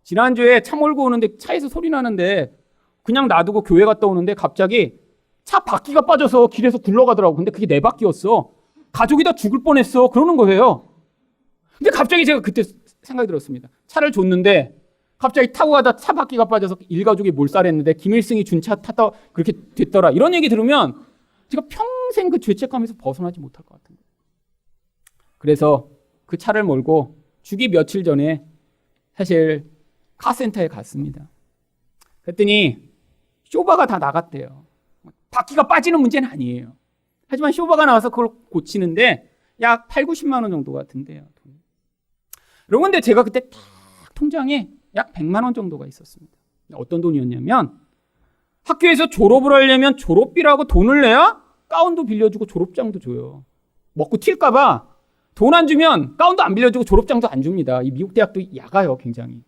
지난주에 차 몰고 오는데 차에서 소리 나는데 그냥 놔두고 교회 갔다 오는데 갑자기 차 바퀴가 빠져서 길에서 굴러가더라고. 근데 그게 내 바퀴였어. 가족이 다 죽을 뻔했어. 그러는 거예요. 근데 갑자기 제가 그때 생각이 들었습니다. 차를 줬는데 갑자기 타고 가다 차 바퀴가 빠져서 일가족이 몰살했는데 김일승이 준 차 탔다 그렇게 됐더라. 이런 얘기 들으면 제가 평생 그 죄책감에서 벗어나지 못할 것 같은 거예요. 그래서 그 차를 몰고 주기 며칠 전에 사실 카센터에 갔습니다. 그랬더니 쇼바가 다 나갔대요. 바퀴가 빠지는 문제는 아니에요. 하지만 쇼바가 나와서 그걸 고치는데 약 8, 90만 원 정도 같은데요. 여러분 근데 제가 그때 딱 통장에 약 100만 원 정도가 있었습니다. 어떤 돈이었냐면 학교에서 졸업을 하려면 졸업비라고 돈을 내야 가운도 빌려주고 졸업장도 줘요. 먹고 튈까 봐 돈 안 주면 가운도 안 빌려주고 졸업장도 안 줍니다. 이 미국 대학도 야가요, 굉장히.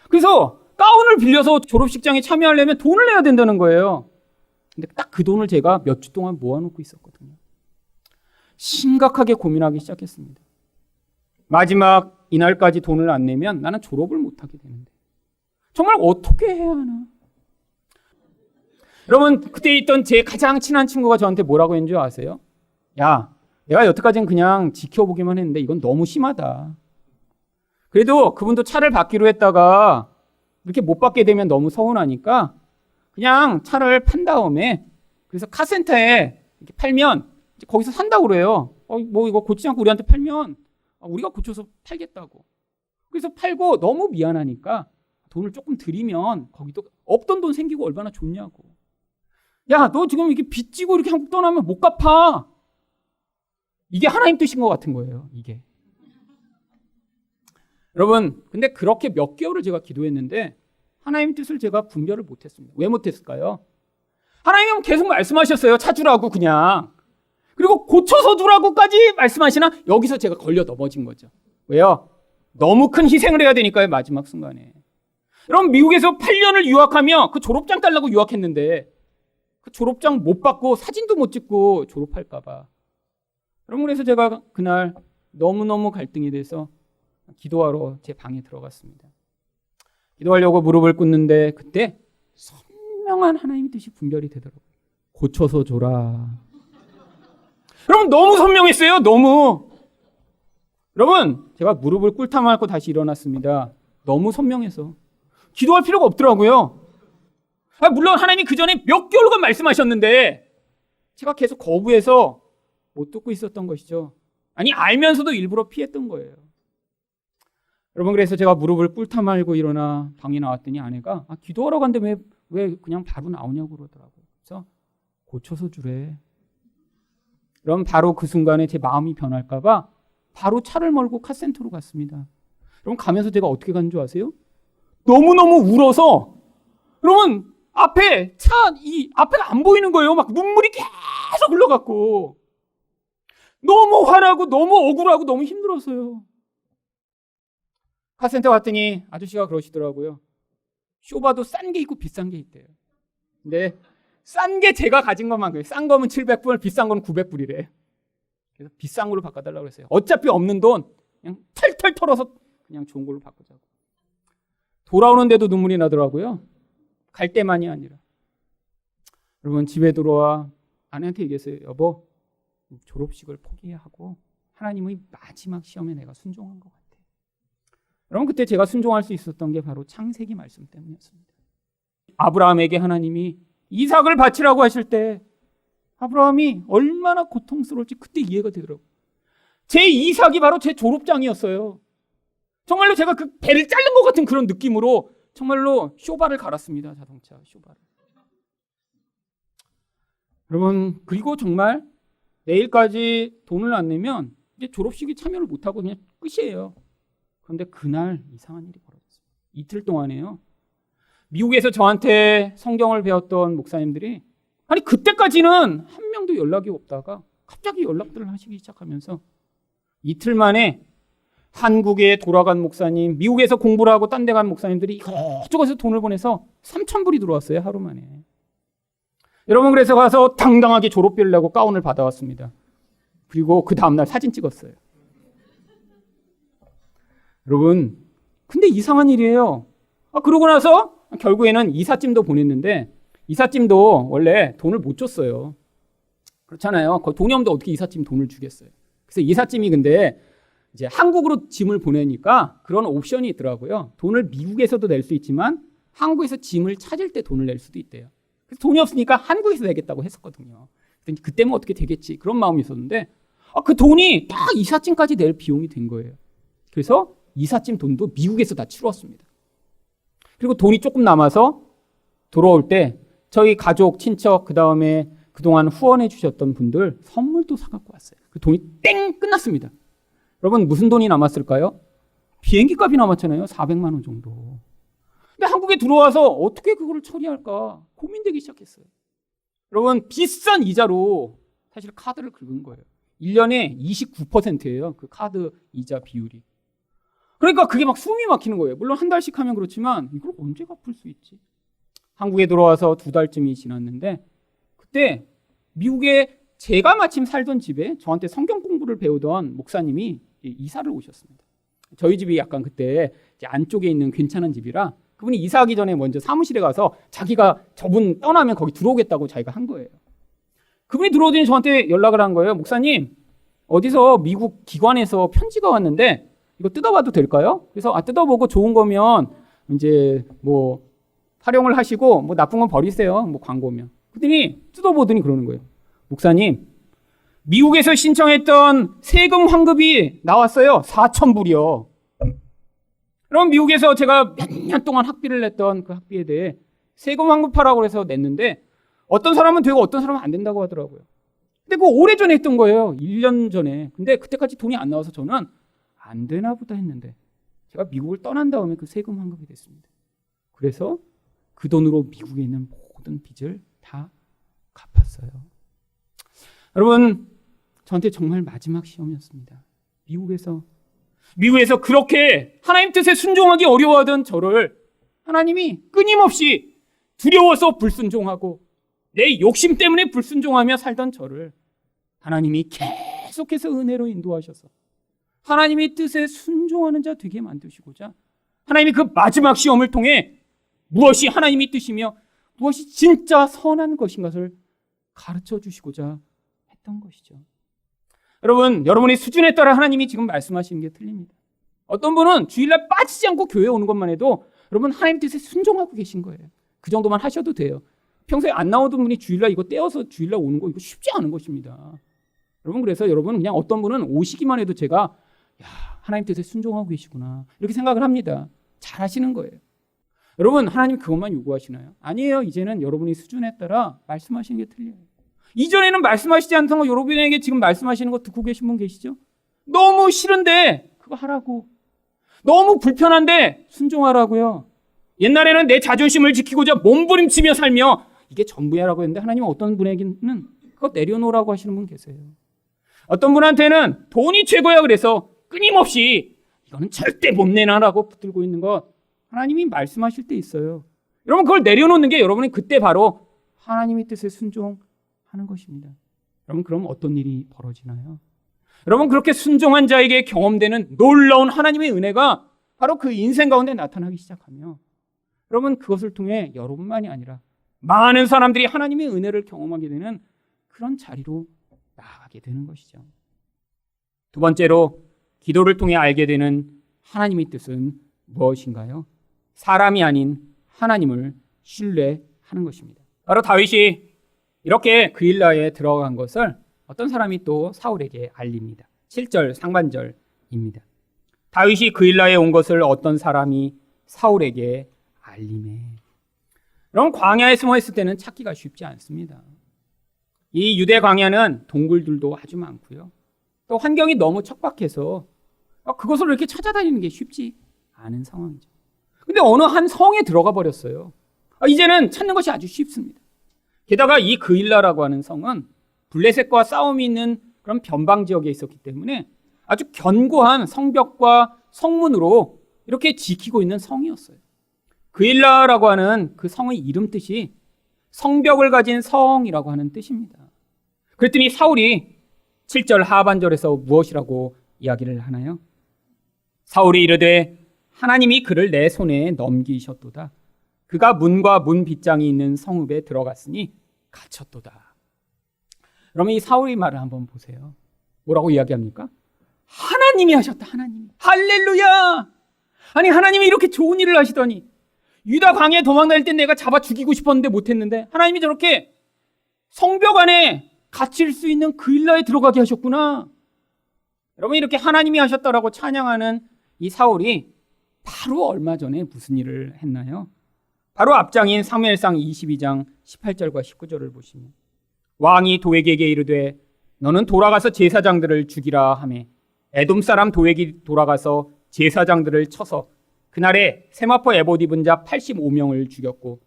그래서 가운을 빌려서 졸업식장에 참여하려면 돈을 내야 된다는 거예요. 근데 딱 그 돈을 제가 몇 주 동안 모아놓고 있었거든요. 심각하게 고민하기 시작했습니다. 마지막 이날까지 돈을 안 내면 나는 졸업을 못하게 되는데 정말 어떻게 해야 하나? 여러분 그때 있던 제 가장 친한 친구가 저한테 뭐라고 했는 줄 아세요? 야, 내가 여태까지는 그냥 지켜보기만 했는데 이건 너무 심하다. 그래도 그분도 차를 받기로 했다가 이렇게 못 받게 되면 너무 서운하니까 그냥 차를 판 다음에 그래서 카센터에 이렇게 팔면 거기서 산다고 그래요. 뭐 이거 고치지 않고 우리한테 팔면 우리가 고쳐서 팔겠다고. 그래서 팔고 너무 미안하니까 돈을 조금 드리면 거기도 없던 돈 생기고 얼마나 좋냐고. 야, 너 지금 이렇게 빚 지고 이렇게 한국 떠나면 못 갚아. 이게 하나님 뜻인 것 같은 거예요, 이게. 여러분, 근데 그렇게 몇 개월을 제가 기도했는데 하나님 뜻을 제가 분별을 못했습니다. 왜 못했을까요? 하나님은 계속 말씀하셨어요. 찾으라고 그냥. 그리고 고쳐서 두라고까지 말씀하시나 여기서 제가 걸려 넘어진 거죠. 왜요? 너무 큰 희생을 해야 되니까요. 마지막 순간에. 여러분 미국에서 8년을 유학하며 그 졸업장 달라고 유학했는데 그 졸업장 못 받고 사진도 못 찍고 졸업할까 봐. 여러분 그래서 제가 그날 너무너무 갈등이 돼서 기도하러 제 방에 들어갔습니다. 기도하려고 무릎을 꿇는데 그때 선명한 하나님의 뜻이 분별이 되더라고요. 고쳐서 줘라. 여러분 너무 선명했어요. 너무. 여러분 제가 무릎을 꿇다 말고 다시 일어났습니다. 너무 선명해서 기도할 필요가 없더라고요. 물론 하나님이 그 전에 몇 개월간 말씀하셨는데 제가 계속 거부해서 못 듣고 있었던 것이죠. 아니 알면서도 일부러 피했던 거예요. 여러분 그래서 제가 무릎을 꿇다 말고 일어나 방에 나왔더니 아내가 기도하러 갔는데 왜 그냥 바로 나오냐고 그러더라고요. 그래서 고쳐서 주래. 그럼 바로 그 순간에 제 마음이 변할까 봐 바로 차를 몰고 카센터로 갔습니다. 여러분 가면서 제가 어떻게 간 줄 아세요? 너무너무 울어서 여러분 앞에 앞에가 안 보이는 거예요. 막 눈물이 계속 흘러갔고 너무 화나고 너무 억울하고 너무 힘들었어요. 카센터 갔더니 아저씨가 그러시더라고요. 쇼바도 싼 게 있고 비싼 게 있대요. 근데 싼 게 제가 가진 것만큼 싼 거면 700불, 비싼 거는 900불이래. 그래서 비싼 걸로 바꿔달라고 그랬어요. 어차피 없는 돈 그냥 털털 털어서 그냥 좋은 걸로 바꾸자고. 돌아오는데도 눈물이 나더라고요. 갈 때만이 아니라. 여러분 집에 들어와 아내한테 얘기했어요. 여보 졸업식을 포기하고 하나님의 마지막 시험에 내가 순종한 것 같아. 여러분 그때 제가 순종할 수 있었던 게 바로 창세기 말씀 때문이었습니다. 아브라함에게 하나님이 이삭을 바치라고 하실 때 아브라함이 얼마나 고통스러울지 그때 이해가 되더라고요. 제 이삭이 바로 제 졸업장이었어요. 정말로 제가 그 배를 자른 것 같은 그런 느낌으로 정말로 쇼바를 갈았습니다. 자동차 쇼바를. 여러분 그리고 정말 내일까지 돈을 안 내면 이제 졸업식에 참여를 못하고 그냥 끝이에요. 그런데 그날 이상한 일이 벌어졌어요. 이틀 동안에요. 미국에서 저한테 성경을 배웠던 목사님들이 아니 그때까지는 한 명도 연락이 없다가 갑자기 연락들을 하시기 시작하면서 이틀 만에 한국에 돌아간 목사님, 미국에서 공부를 하고 딴 데 간 목사님들이 이것저것에서 돈을 보내서 3,000불이 들어왔어요. 하루 만에. 여러분 그래서 가서 당당하게 졸업비를 내고 가운을 받아왔습니다. 그리고 그 다음날 사진 찍었어요. 여러분 근데 이상한 일이에요. 그러고 나서 결국에는 이삿짐도 보냈는데 이삿짐도 원래 돈을 못 줬어요. 그렇잖아요. 돈이 없는데 어떻게 이삿짐 돈을 주겠어요. 그래서 이삿짐이 근데 이제 한국으로 짐을 보내니까 그런 옵션이 있더라고요. 돈을 미국에서도 낼 수 있지만 한국에서 짐을 찾을 때 돈을 낼 수도 있대요. 그래서 돈이 없으니까 한국에서 내겠다고 했었거든요. 그때면 어떻게 되겠지 그런 마음이 있었는데 그 돈이 딱 이삿짐까지 낼 비용이 된 거예요. 그래서 이삿짐 돈도 미국에서 다 치루었습니다. 그리고 돈이 조금 남아서 돌아올 때 저희 가족, 친척 그다음에 그동안 후원해 주셨던 분들 선물도 사갖고 왔어요. 그 돈이 땡 끝났습니다. 여러분 무슨 돈이 남았을까요? 비행기 값이 남았잖아요. 400만 원 정도. 근데 한국에 들어와서 어떻게 그거를 처리할까 고민되기 시작했어요. 여러분 비싼 이자로 사실 카드를 긁은 거예요. 1년에 29%예요. 그 카드 이자 비율이. 그러니까 그게 막 숨이 막히는 거예요. 물론 한 달씩 하면 그렇지만 이걸 언제 갚을 수 있지? 한국에 들어와서 2달쯤이 지났는데 그때 미국에 제가 마침 살던 집에 저한테 성경 공부를 배우던 목사님이 이사를 오셨습니다. 저희 집이 약간 그때 이제 안쪽에 있는 괜찮은 집이라 그분이 이사하기 전에 먼저 사무실에 가서 자기가 저분 떠나면 거기 들어오겠다고 자기가 한 거예요. 그분이 들어오더니 저한테 연락을 한 거예요. 목사님 어디서 미국 기관에서 편지가 왔는데 이거 뜯어봐도 될까요? 그래서 뜯어보고 좋은 거면 이제 뭐 활용을 하시고 뭐 나쁜 건 버리세요. 뭐 광고면. 그랬더니 뜯어보더니 그러는 거예요. 목사님 미국에서 신청했던 세금 환급이 나왔어요. 4,000불이요. 그럼 미국에서 제가 몇 년 동안 학비를 냈던 그 학비에 대해 세금 환급하라고 해서 냈는데 어떤 사람은 되고 어떤 사람은 안 된다고 하더라고요. 근데 그거 오래전에 했던 거예요. 1년 전에. 근데 그때까지 돈이 안 나와서 저는 안 되나 보다 했는데 제가 미국을 떠난 다음에 그 세금 환급이 됐습니다. 그래서 그 돈으로 미국에 있는 모든 빚을 다 갚았어요. 여러분, 저한테 정말 마지막 시험이었습니다. 미국에서 그렇게 하나님 뜻에 순종하기 어려워하던 저를 하나님이 끊임없이 두려워서 불순종하고 내 욕심 때문에 불순종하며 살던 저를 하나님이 계속해서 은혜로 인도하셔서 하나님의 뜻에 순종하는 자 되게 만드시고자 하나님이 그 마지막 시험을 통해 무엇이 하나님의 뜻이며 무엇이 진짜 선한 것인 것을 가르쳐 주시고자 했던 것이죠. 여러분, 여러분의 수준에 따라 하나님이 지금 말씀하시는 게 틀립니다. 어떤 분은 주일날 빠지지 않고 교회에 오는 것만 해도 여러분 하나님 뜻에 순종하고 계신 거예요. 그 정도만 하셔도 돼요. 평소에 안 나오던 분이 주일날 이거 떼어서 주일날 오는 거 이거 쉽지 않은 것입니다. 여러분, 그래서 여러분 그냥 어떤 분은 오시기만 해도 제가 하나님 뜻에 순종하고 계시구나 이렇게 생각을 합니다. 잘 하시는 거예요. 여러분, 하나님 그것만 요구하시나요? 아니에요. 이제는 여러분의 수준에 따라 말씀하시는 게 틀려요. 이전에는 말씀하시지 않던 거 여러분에게 지금 말씀하시는 거 듣고 계신 분 계시죠? 너무 싫은데 그거 하라고. 너무 불편한데 순종하라고요. 옛날에는 내 자존심을 지키고자 몸부림치며 살며 이게 전부야라고 했는데 하나님은 어떤 분에게는 그거 내려놓으라고 하시는 분 계세요. 어떤 분한테는 돈이 최고야 그래서 끊임없이 이거는 절대 못 내놔라고 붙들고 있는 것 하나님이 말씀하실 때 있어요. 여러분, 그걸 내려놓는 게 여러분이 그때 바로 하나님의 뜻에 순종하는 것입니다. 여러분, 그럼 어떤 일이 벌어지나요? 여러분, 그렇게 순종한 자에게 경험되는 놀라운 하나님의 은혜가 바로 그 인생 가운데 나타나기 시작하며 여러분, 그것을 통해 여러분만이 아니라 많은 사람들이 하나님의 은혜를 경험하게 되는 그런 자리로 나아가게 되는 것이죠. 두 번째로 기도를 통해 알게 되는 하나님의 뜻은 무엇인가요? 사람이 아닌 하나님을 신뢰하는 것입니다. 바로 다윗이 이렇게 그일라에 들어간 것을 어떤 사람이 또 사울에게 알립니다. 7절 상반절입니다. 다윗이 그일라에 온 것을 어떤 사람이 사울에게 알림해. 그럼 광야에 숨어 있을 때는 찾기가 쉽지 않습니다. 이 유대 광야는 동굴들도 아주 많고요. 또 환경이 너무 척박해서 그것을 이렇게 찾아다니는 게 쉽지 않은 상황이죠. 근데 어느 한 성에 들어가 버렸어요. 이제는 찾는 것이 아주 쉽습니다. 게다가 이 그일라라고 하는 성은 블레셋과 싸움이 있는 그런 변방 지역에 있었기 때문에 아주 견고한 성벽과 성문으로 이렇게 지키고 있는 성이었어요. 그일라라고 하는 그 성의 이름 뜻이 성벽을 가진 성이라고 하는 뜻입니다. 그랬더니 사울이 7절 하반절에서 무엇이라고 이야기를 하나요? 사울이 이르되 하나님이 그를 내 손에 넘기셨도다. 그가 문과 문 빗장이 있는 성읍에 들어갔으니 갇혔도다. 그러면 이 사울의 말을 한번 보세요. 뭐라고 이야기합니까? 하나님이 하셨다. 하나님이. 할렐루야. 아니, 하나님이 이렇게 좋은 일을 하시더니 유다 광야에 도망다닐 때 내가 잡아 죽이고 싶었는데 못했는데 하나님이 저렇게 성벽 안에 갇힐 수 있는 그일라에 들어가게 하셨구나. 여러분, 이렇게 하나님이 하셨다라고 찬양하는 이 사울이 바로 얼마 전에 무슨 일을 했나요? 바로 앞장인 사무엘상 22장 18절과 19절을 보시면 왕이 도액에게 이르되 너는 돌아가서 제사장들을 죽이라 하매 에돔 사람 도액이 돌아가서 제사장들을 쳐서 그날에 세마포 에봇 입은 자 85명을 죽였고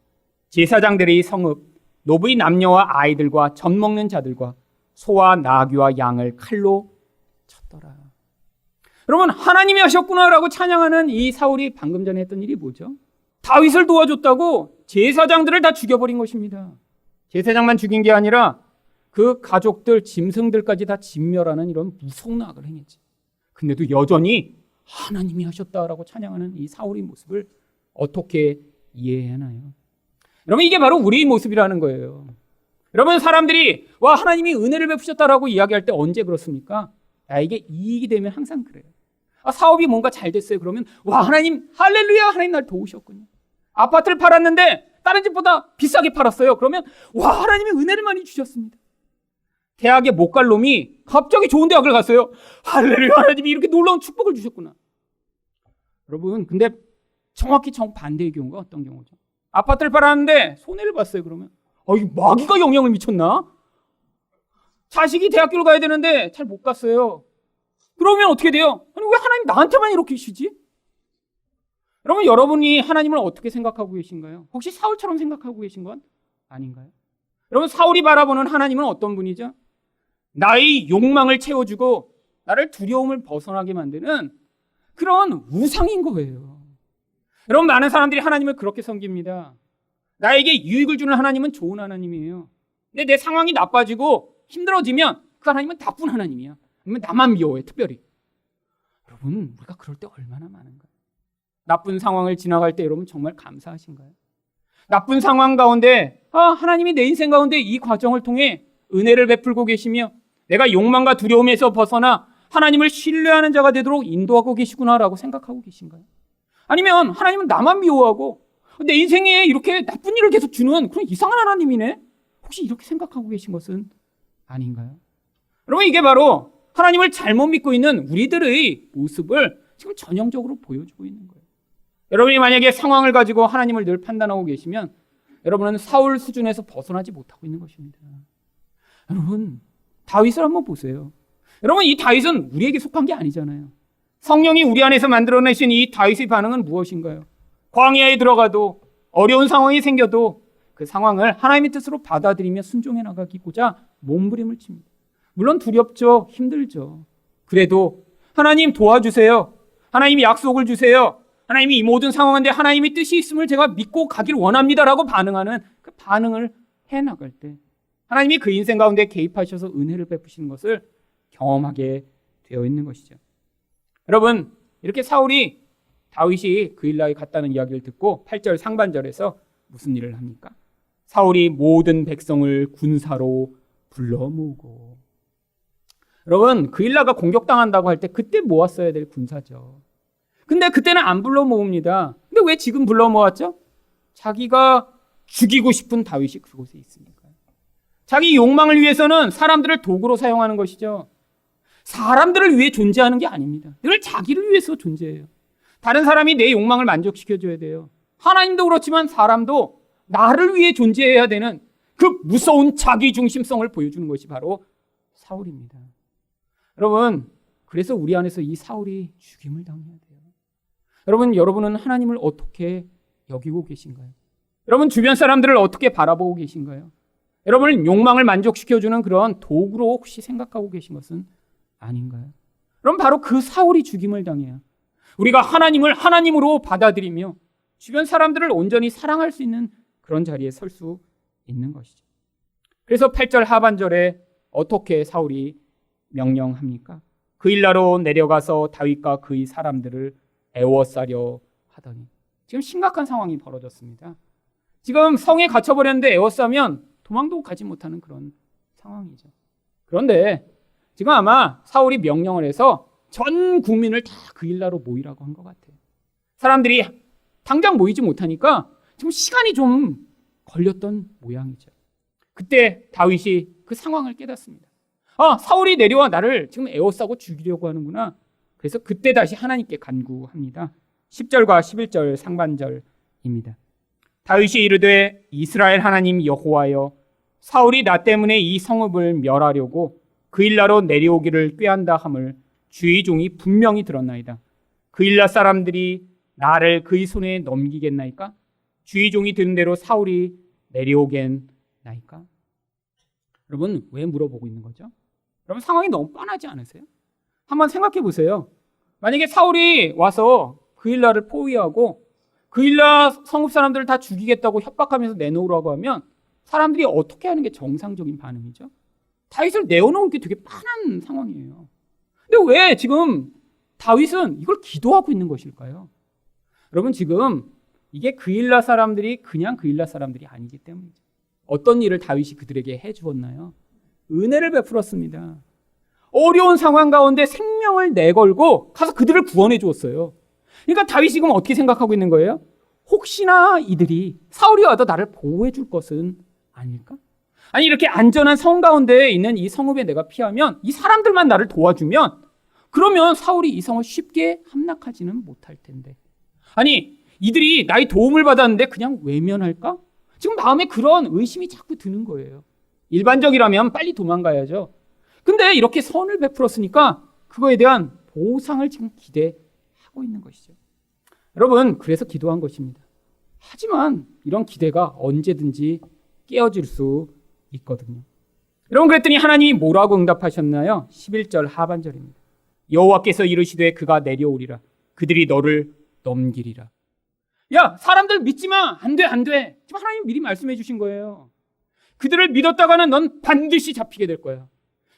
제사장들의 성읍 노브의 남녀와 아이들과 젖 먹는 자들과 소와 나귀와 양을 칼로 쳤더라. 여러분, 하나님이 하셨구나라고 찬양하는 이 사울이 방금 전에 했던 일이 뭐죠? 다윗을 도와줬다고 제사장들을 다 죽여버린 것입니다. 제사장만 죽인 게 아니라 그 가족들, 짐승들까지 다 진멸하는 이런 무서운 악을 행했지. 근데도 여전히 하나님이 하셨다라고 찬양하는 이 사울의 모습을 어떻게 이해해야 하나요? 여러분, 이게 바로 우리의 모습이라는 거예요. 여러분, 사람들이 와 하나님이 은혜를 베푸셨다라고 이야기할 때 언제 그렇습니까? 나에게 이익이 되면 항상 그래요. 사업이 뭔가 잘 됐어요. 그러면 와 하나님 할렐루야, 하나님 날 도우셨군요. 아파트를 팔았는데 다른 집보다 비싸게 팔았어요. 그러면 와 하나님이 은혜를 많이 주셨습니다. 대학에 못 갈 놈이 갑자기 좋은 대학을 갔어요. 할렐루야, 하나님이 이렇게 놀라운 축복을 주셨구나. 여러분, 근데 정확히 정반대의 경우가 어떤 경우죠? 아파트를 팔았는데 손해를 봤어요. 그러면 이 마귀가 영향을 미쳤나? 자식이 대학교를 가야 되는데 잘 못 갔어요. 그러면 어떻게 돼요? 아니, 왜 하나님 나한테만 이렇게 주지? 여러분, 여러분이 하나님을 어떻게 생각하고 계신가요? 혹시 사울처럼 생각하고 계신 건 아닌가요? 여러분, 사울이 바라보는 하나님은 어떤 분이죠? 나의 욕망을 채워주고 나를 두려움을 벗어나게 만드는 그런 우상인 거예요. 여러분, 많은 사람들이 하나님을 그렇게 섬깁니다. 나에게 유익을 주는 하나님은 좋은 하나님이에요. 근데 내 상황이 나빠지고 힘들어지면 그 하나님은 나쁜 하나님이야. 아니면 나만 미워해, 특별히. 여러분, 우리가 그럴 때 얼마나 많은가요? 나쁜 상황을 지나갈 때 여러분 정말 감사하신가요? 나쁜 상황 가운데 하나님이 내 인생 가운데 이 과정을 통해 은혜를 베풀고 계시며 내가 욕망과 두려움에서 벗어나 하나님을 신뢰하는 자가 되도록 인도하고 계시구나라고 생각하고 계신가요? 아니면 하나님은 나만 미워하고 내 인생에 이렇게 나쁜 일을 계속 주는 그런 이상한 하나님이네? 혹시 이렇게 생각하고 계신 것은 아닌가요? 여러분, 이게 바로 하나님을 잘못 믿고 있는 우리들의 모습을 지금 전형적으로 보여주고 있는 거예요. 여러분이 만약에 상황을 가지고 하나님을 늘 판단하고 계시면 여러분은 사울 수준에서 벗어나지 못하고 있는 것입니다. 여러분, 다윗을 한번 보세요. 여러분, 이 다윗은 우리에게 속한 게 아니잖아요. 성령이 우리 안에서 만들어내신 이 다윗의 반응은 무엇인가요? 광야에 들어가도 어려운 상황이 생겨도 그 상황을 하나님의 뜻으로 받아들이며 순종해 나가기고자 몸부림을 칩니다. 물론 두렵죠. 힘들죠. 그래도 하나님 도와주세요. 하나님이 약속을 주세요. 하나님이 이 모든 상황인데 하나님의 뜻이 있음을 제가 믿고 가길 원합니다라고 반응하는 그 반응을 해나갈 때 하나님이 그 인생 가운데 개입하셔서 은혜를 베푸시는 것을 경험하게 되어 있는 것이죠. 여러분, 이렇게 사울이 다윗이 그일라에 갔다는 이야기를 듣고 8절 상반절에서 무슨 일을 합니까? 사울이 모든 백성을 군사로 불러 모으고. 여러분, 그일라가 공격당한다고 할 때 그때 모았어야 될 군사죠. 근데 그때는 안 불러 모읍니다. 근데 왜 지금 불러 모았죠? 자기가 죽이고 싶은 다윗이 그곳에 있으니까요. 자기 욕망을 위해서는 사람들을 도구로 사용하는 것이죠. 사람들을 위해 존재하는 게 아닙니다. 늘 자기를 위해서 존재해요. 다른 사람이 내 욕망을 만족시켜줘야 돼요. 하나님도 그렇지만 사람도 나를 위해 존재해야 되는 그 무서운 자기 중심성을 보여주는 것이 바로 사울입니다. 여러분, 그래서 우리 안에서 이 사울이 죽임을 당해야 돼요. 여러분은 하나님을 어떻게 여기고 계신가요? 여러분, 주변 사람들을 어떻게 바라보고 계신가요? 여러분, 욕망을 만족시켜주는 그런 도구로 혹시 생각하고 계신 것은 아닌가요? 그럼 바로 그 사울이 죽임을 당해야 우리가 하나님을 하나님으로 받아들이며 주변 사람들을 온전히 사랑할 수 있는 그런 자리에 설 수 있는 것이죠. 그래서 8절 하반절에 어떻게 사울이 명령합니까? 그일라로 내려가서 다윗과 그의 사람들을 애워싸려 하더니. 지금 심각한 상황이 벌어졌습니다. 지금 성에 갇혀버렸는데 애워싸면 도망도 가지 못하는 그런 상황이죠. 그런데 지금 아마 사울이 명령을 해서 전 국민을 다 그일라로 모이라고 한 것 같아요. 사람들이 당장 모이지 못하니까 지금 시간이 좀 걸렸던 모양이죠. 그때 다윗이 그 상황을 깨닫습니다. 사울이 내려와 나를 지금 에워싸고 죽이려고 하는구나. 그래서 그때 다시 하나님께 간구합니다. 10절과 11절 상반절입니다. 다윗이 이르되 이스라엘 하나님 여호와여, 사울이 나 때문에 이 성읍을 멸하려고 그일라로 내려오기를 꾀한다 함을 주의 종이 분명히 들었나이다. 그일라 사람들이 나를 그의 손에 넘기겠나이까? 주의 종이 들은 대로 사울이 내려오겠나이까? 여러분, 왜 물어보고 있는 거죠? 여러분, 상황이 너무 뻔하지 않으세요? 한번 생각해 보세요. 만약에 사울이 와서 그일라를 포위하고 그일라 성읍 사람들을 다 죽이겠다고 협박하면서 내놓으라고 하면 사람들이 어떻게 하는 게 정상적인 반응이죠? 다윗을 내어놓은 게 되게 뻔한 상황이에요. 근데 왜 지금 다윗은 이걸 기도하고 있는 것일까요? 여러분, 지금 이게 그일라 사람들이 그냥 그일라 사람들이 아니기 때문이죠. 어떤 일을 다윗이 그들에게 해주었나요? 은혜를 베풀었습니다. 어려운 상황 가운데 생명을 내걸고 가서 그들을 구원해 주었어요. 그러니까 다윗이 지금 어떻게 생각하고 있는 거예요? 혹시나 이들이 사울이 와도 나를 보호해 줄 것은 아닐까? 아니 이렇게 안전한 성 가운데에 있는 이 성읍에 내가 피하면 이 사람들만 나를 도와주면 그러면 사울이 이 성을 쉽게 함락하지는 못할 텐데. 아니 이들이 나의 도움을 받았는데 그냥 외면할까? 지금 마음에 그런 의심이 자꾸 드는 거예요. 일반적이라면 빨리 도망가야죠. 근데 이렇게 선을 베풀었으니까 그거에 대한 보상을 지금 기대하고 있는 것이죠. 여러분, 그래서 기도한 것입니다. 하지만 이런 기대가 언제든지 깨어질 수 있거든요. 여러분, 그랬더니 하나님이 뭐라고 응답하셨나요? 11절 하반절입니다. 여호와께서 이르시되 그가 내려오리라. 그들이 너를 넘기리라. 야, 사람들 믿지 마. 안 돼, 안 돼. 지금 하나님 미리 말씀해 주신 거예요. 그들을 믿었다가는 넌 반드시 잡히게 될 거야.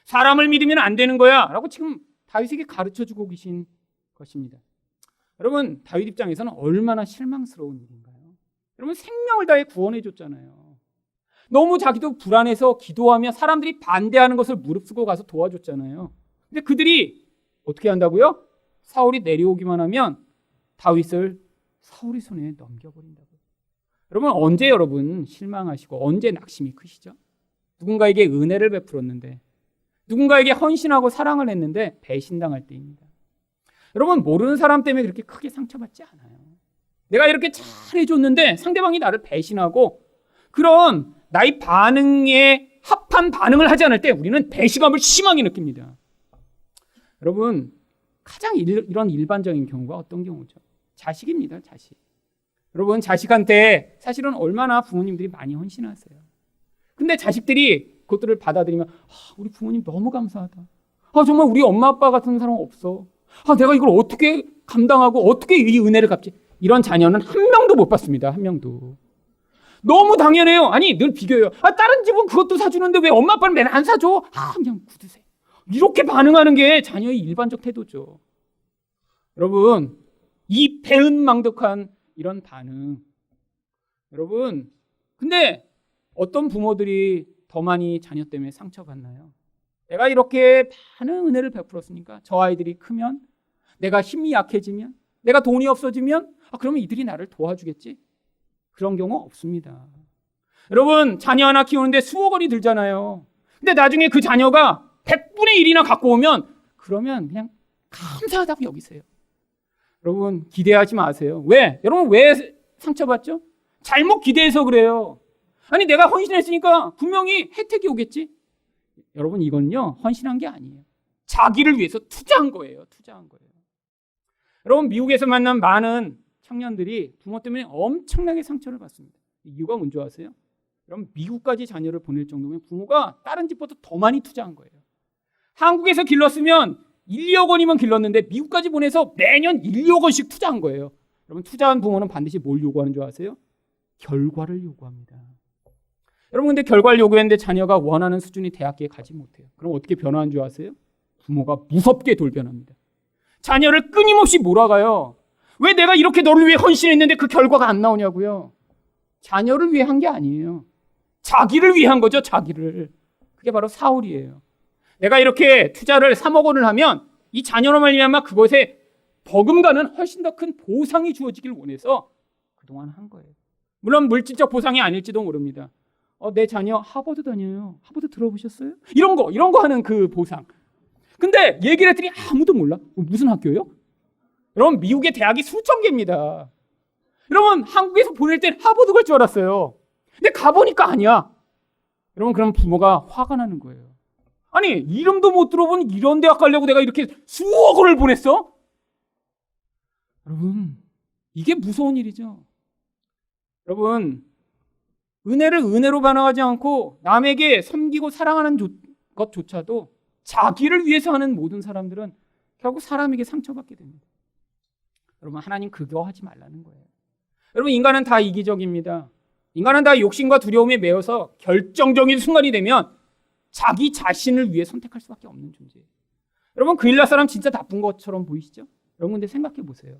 사람을 믿으면 안 되는 거야. 라고 지금 다윗에게 가르쳐 주고 계신 것입니다. 여러분, 다윗 입장에서는 얼마나 실망스러운 일인가요? 여러분, 생명을 다해 구원해 줬잖아요. 너무 자기도 불안해서 기도하며 사람들이 반대하는 것을 무릅쓰고 가서 도와줬잖아요. 근데 그들이 어떻게 한다고요? 사울이 내려오기만 하면 다윗을 사울의 손에 넘겨버린다고요. 여러분, 언제 여러분 실망하시고 언제 낙심이 크시죠? 누군가에게 은혜를 베풀었는데, 누군가에게 헌신하고 사랑을 했는데 배신당할 때입니다. 여러분, 모르는 사람 때문에 그렇게 크게 상처받지 않아요. 내가 이렇게 잘 해줬는데 상대방이 나를 배신하고 그런 나의 반응에 합한 반응을 하지 않을 때 우리는 배신감을 심하게 느낍니다. 여러분, 가장 이런 일반적인 경우가 어떤 경우죠? 자식입니다, 자식. 여러분, 자식한테 사실은 얼마나 부모님들이 많이 헌신하세요. 근데 자식들이 그것들을 받아들이면 우리 부모님 너무 감사하다. 정말 우리 엄마 아빠 같은 사람 없어. 내가 이걸 어떻게 감당하고 어떻게 이 은혜를 갚지? 이런 자녀는 한 명도 못 봤습니다. 한 명도. 너무 당연해요. 아니 늘 비교해요. 다른 집은 그것도 사주는데 왜 엄마 아빠는 맨날 안 사줘? 그냥 굳으세요. 이렇게 반응하는 게 자녀의 일반적 태도죠. 여러분, 이 배은망덕한 이런 반응. 여러분, 근데 어떤 부모들이 더 많이 자녀 때문에 상처받나요? 내가 이렇게 많은 은혜를 베풀었으니까 저 아이들이 크면, 내가 힘이 약해지면, 내가 돈이 없어지면 그러면 이들이 나를 도와주겠지? 그런 경우 없습니다. 여러분, 자녀 하나 키우는데 수억 원이 들잖아요. 근데 나중에 그 자녀가 100분의 1이나 갖고 오면 그러면 그냥 감사하다고 여기세요. 여러분, 기대하지 마세요. 왜? 여러분, 왜 상처받죠? 잘못 기대해서 그래요. 아니, 내가 헌신했으니까 분명히 혜택이 오겠지? 여러분, 이건요, 헌신한 게 아니에요. 자기를 위해서 투자한 거예요. 투자한 거예요. 여러분, 미국에서 만난 많은 청년들이 부모 때문에 엄청나게 상처를 받습니다. 이유가 뭔지 아세요? 여러분, 미국까지 자녀를 보낼 정도면 부모가 다른 집보다 더 많이 투자한 거예요. 한국에서 길렀으면 1, 2억 원이면 길렀는데 미국까지 보내서 매년 1, 2억 원씩 투자한 거예요. 여러분, 투자한 부모는 반드시 뭘 요구하는 줄 아세요? 결과를 요구합니다. 여러분, 근데 결과를 요구했는데 자녀가 원하는 수준의 대학교에 가지 못해요. 그럼 어떻게 변화한 줄 아세요? 부모가 무섭게 돌변합니다. 자녀를 끊임없이 몰아가요. 왜 내가 이렇게 너를 위해 헌신했는데 그 결과가 안 나오냐고요. 자녀를 위해 한 게 아니에요. 자기를 위해 한 거죠, 자기를. 그게 바로 사울이에요. 내가 이렇게 투자를 3억 원을 하면 이 자녀로 말미암아 그것에 버금가는 훨씬 더 큰 보상이 주어지길 원해서 그동안 한 거예요. 물론 물질적 보상이 아닐지도 모릅니다. 내 자녀 하버드 다녀요. 하버드 들어보셨어요? 이런 거 하는 그 보상. 근데 얘기를 했더니 아무도 몰라. 무슨 학교요? 여러분, 미국의 대학이 수천 개입니다. 여러분, 한국에서 보낼 땐 하버드 갈 줄 알았어요. 근데 가보니까 아니야. 여러분, 그럼 부모가 화가 나는 거예요. 아니, 이름도 못 들어본 이런 대학 가려고 내가 이렇게 수억 원을 보냈어? 여러분, 이게 무서운 일이죠. 여러분, 은혜를 은혜로 반응하지 않고 남에게 섬기고 사랑하는 것조차도 자기를 위해서 하는 모든 사람들은 결국 사람에게 상처받게 됩니다. 여러분, 하나님 그거 하지 말라는 거예요. 여러분, 인간은 다 이기적입니다. 인간은 다 욕심과 두려움에 매여서 결정적인 순간이 되면 자기 자신을 위해 선택할 수밖에 없는 존재예요. 여러분, 그 일라 사람 진짜 나쁜 것처럼 보이시죠? 여러분, 근데 생각해 보세요.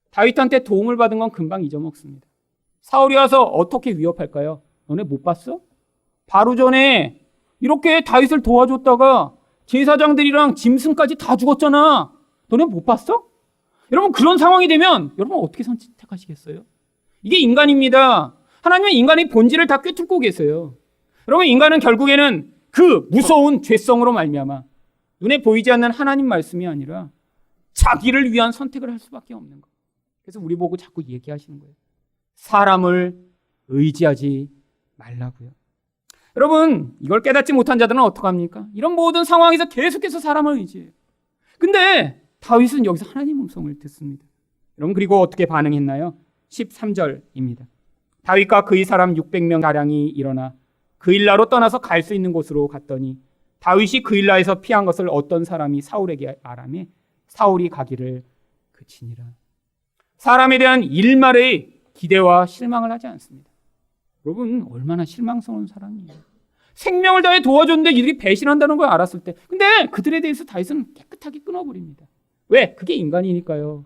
다윗한테 도움을 받은 건 금방 잊어먹습니다. 사울이 와서 어떻게 위협할까요? 너네 못 봤어? 바로 전에 이렇게 다윗을 도와줬다가 제사장들이랑 짐승까지 다 죽었잖아. 너네 못 봤어? 여러분, 그런 상황이 되면 여러분 어떻게 선택하시겠어요? 이게 인간입니다. 하나님은 인간의 본질을 다 꿰뚫고 계세요. 여러분, 인간은 결국에는 그 무서운 죄성으로 말미암아 눈에 보이지 않는 하나님 말씀이 아니라 자기를 위한 선택을 할 수밖에 없는 거예요. 그래서 우리 보고 자꾸 얘기하시는 거예요. 사람을 의지하지 말라고요. 여러분, 이걸 깨닫지 못한 자들은 어떡합니까? 이런 모든 상황에서 계속해서 사람을 의지해요. 근데 다윗은 여기서 하나님 음성을 듣습니다. 여러분, 그리고 어떻게 반응했나요? 13절입니다. 다윗과 그의 사람 600명 가량이 일어나 그일라로 떠나서 갈 수 있는 곳으로 갔더니 다윗이 그일라에서 피한 것을 어떤 사람이 사울에게 말하며 사울이 가기를 그치니라. 사람에 대한 일말의 기대와 실망을 하지 않습니다. 여러분, 얼마나 실망스러운 사람이에요. 생명을 다해 도와줬는데 이들이 배신한다는 걸 알았을 때, 근데 그들에 대해서 다윗은 깨끗하게 끊어버립니다. 왜? 그게 인간이니까요.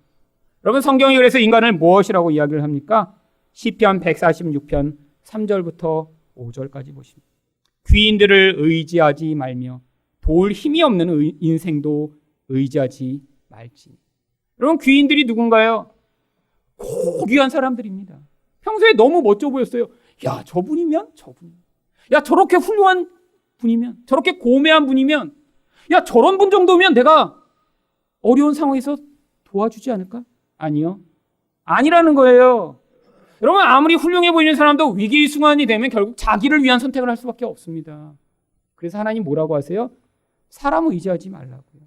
여러분, 성경이 그래서 인간을 무엇이라고 이야기를 합니까? 시편 146편 3절부터 5절까지 보십니다. 귀인들을 의지하지 말며 도울 힘이 없는 인생도 의지하지 말지. 여러분, 귀인들이 누군가요? 고귀한 사람들입니다. 평소에 너무 멋져 보였어요. 야, 저분이면 저분. 야, 저렇게 훌륭한 분이면, 저렇게 고매한 분이면, 야, 저런 분 정도면 내가 어려운 상황에서 도와주지 않을까? 아니요. 아니라는 거예요. 여러분, 아무리 훌륭해 보이는 사람도 위기 순간이 되면 결국 자기를 위한 선택을 할 수밖에 없습니다. 그래서 하나님 뭐라고 하세요? 사람을 의지하지 말라고요.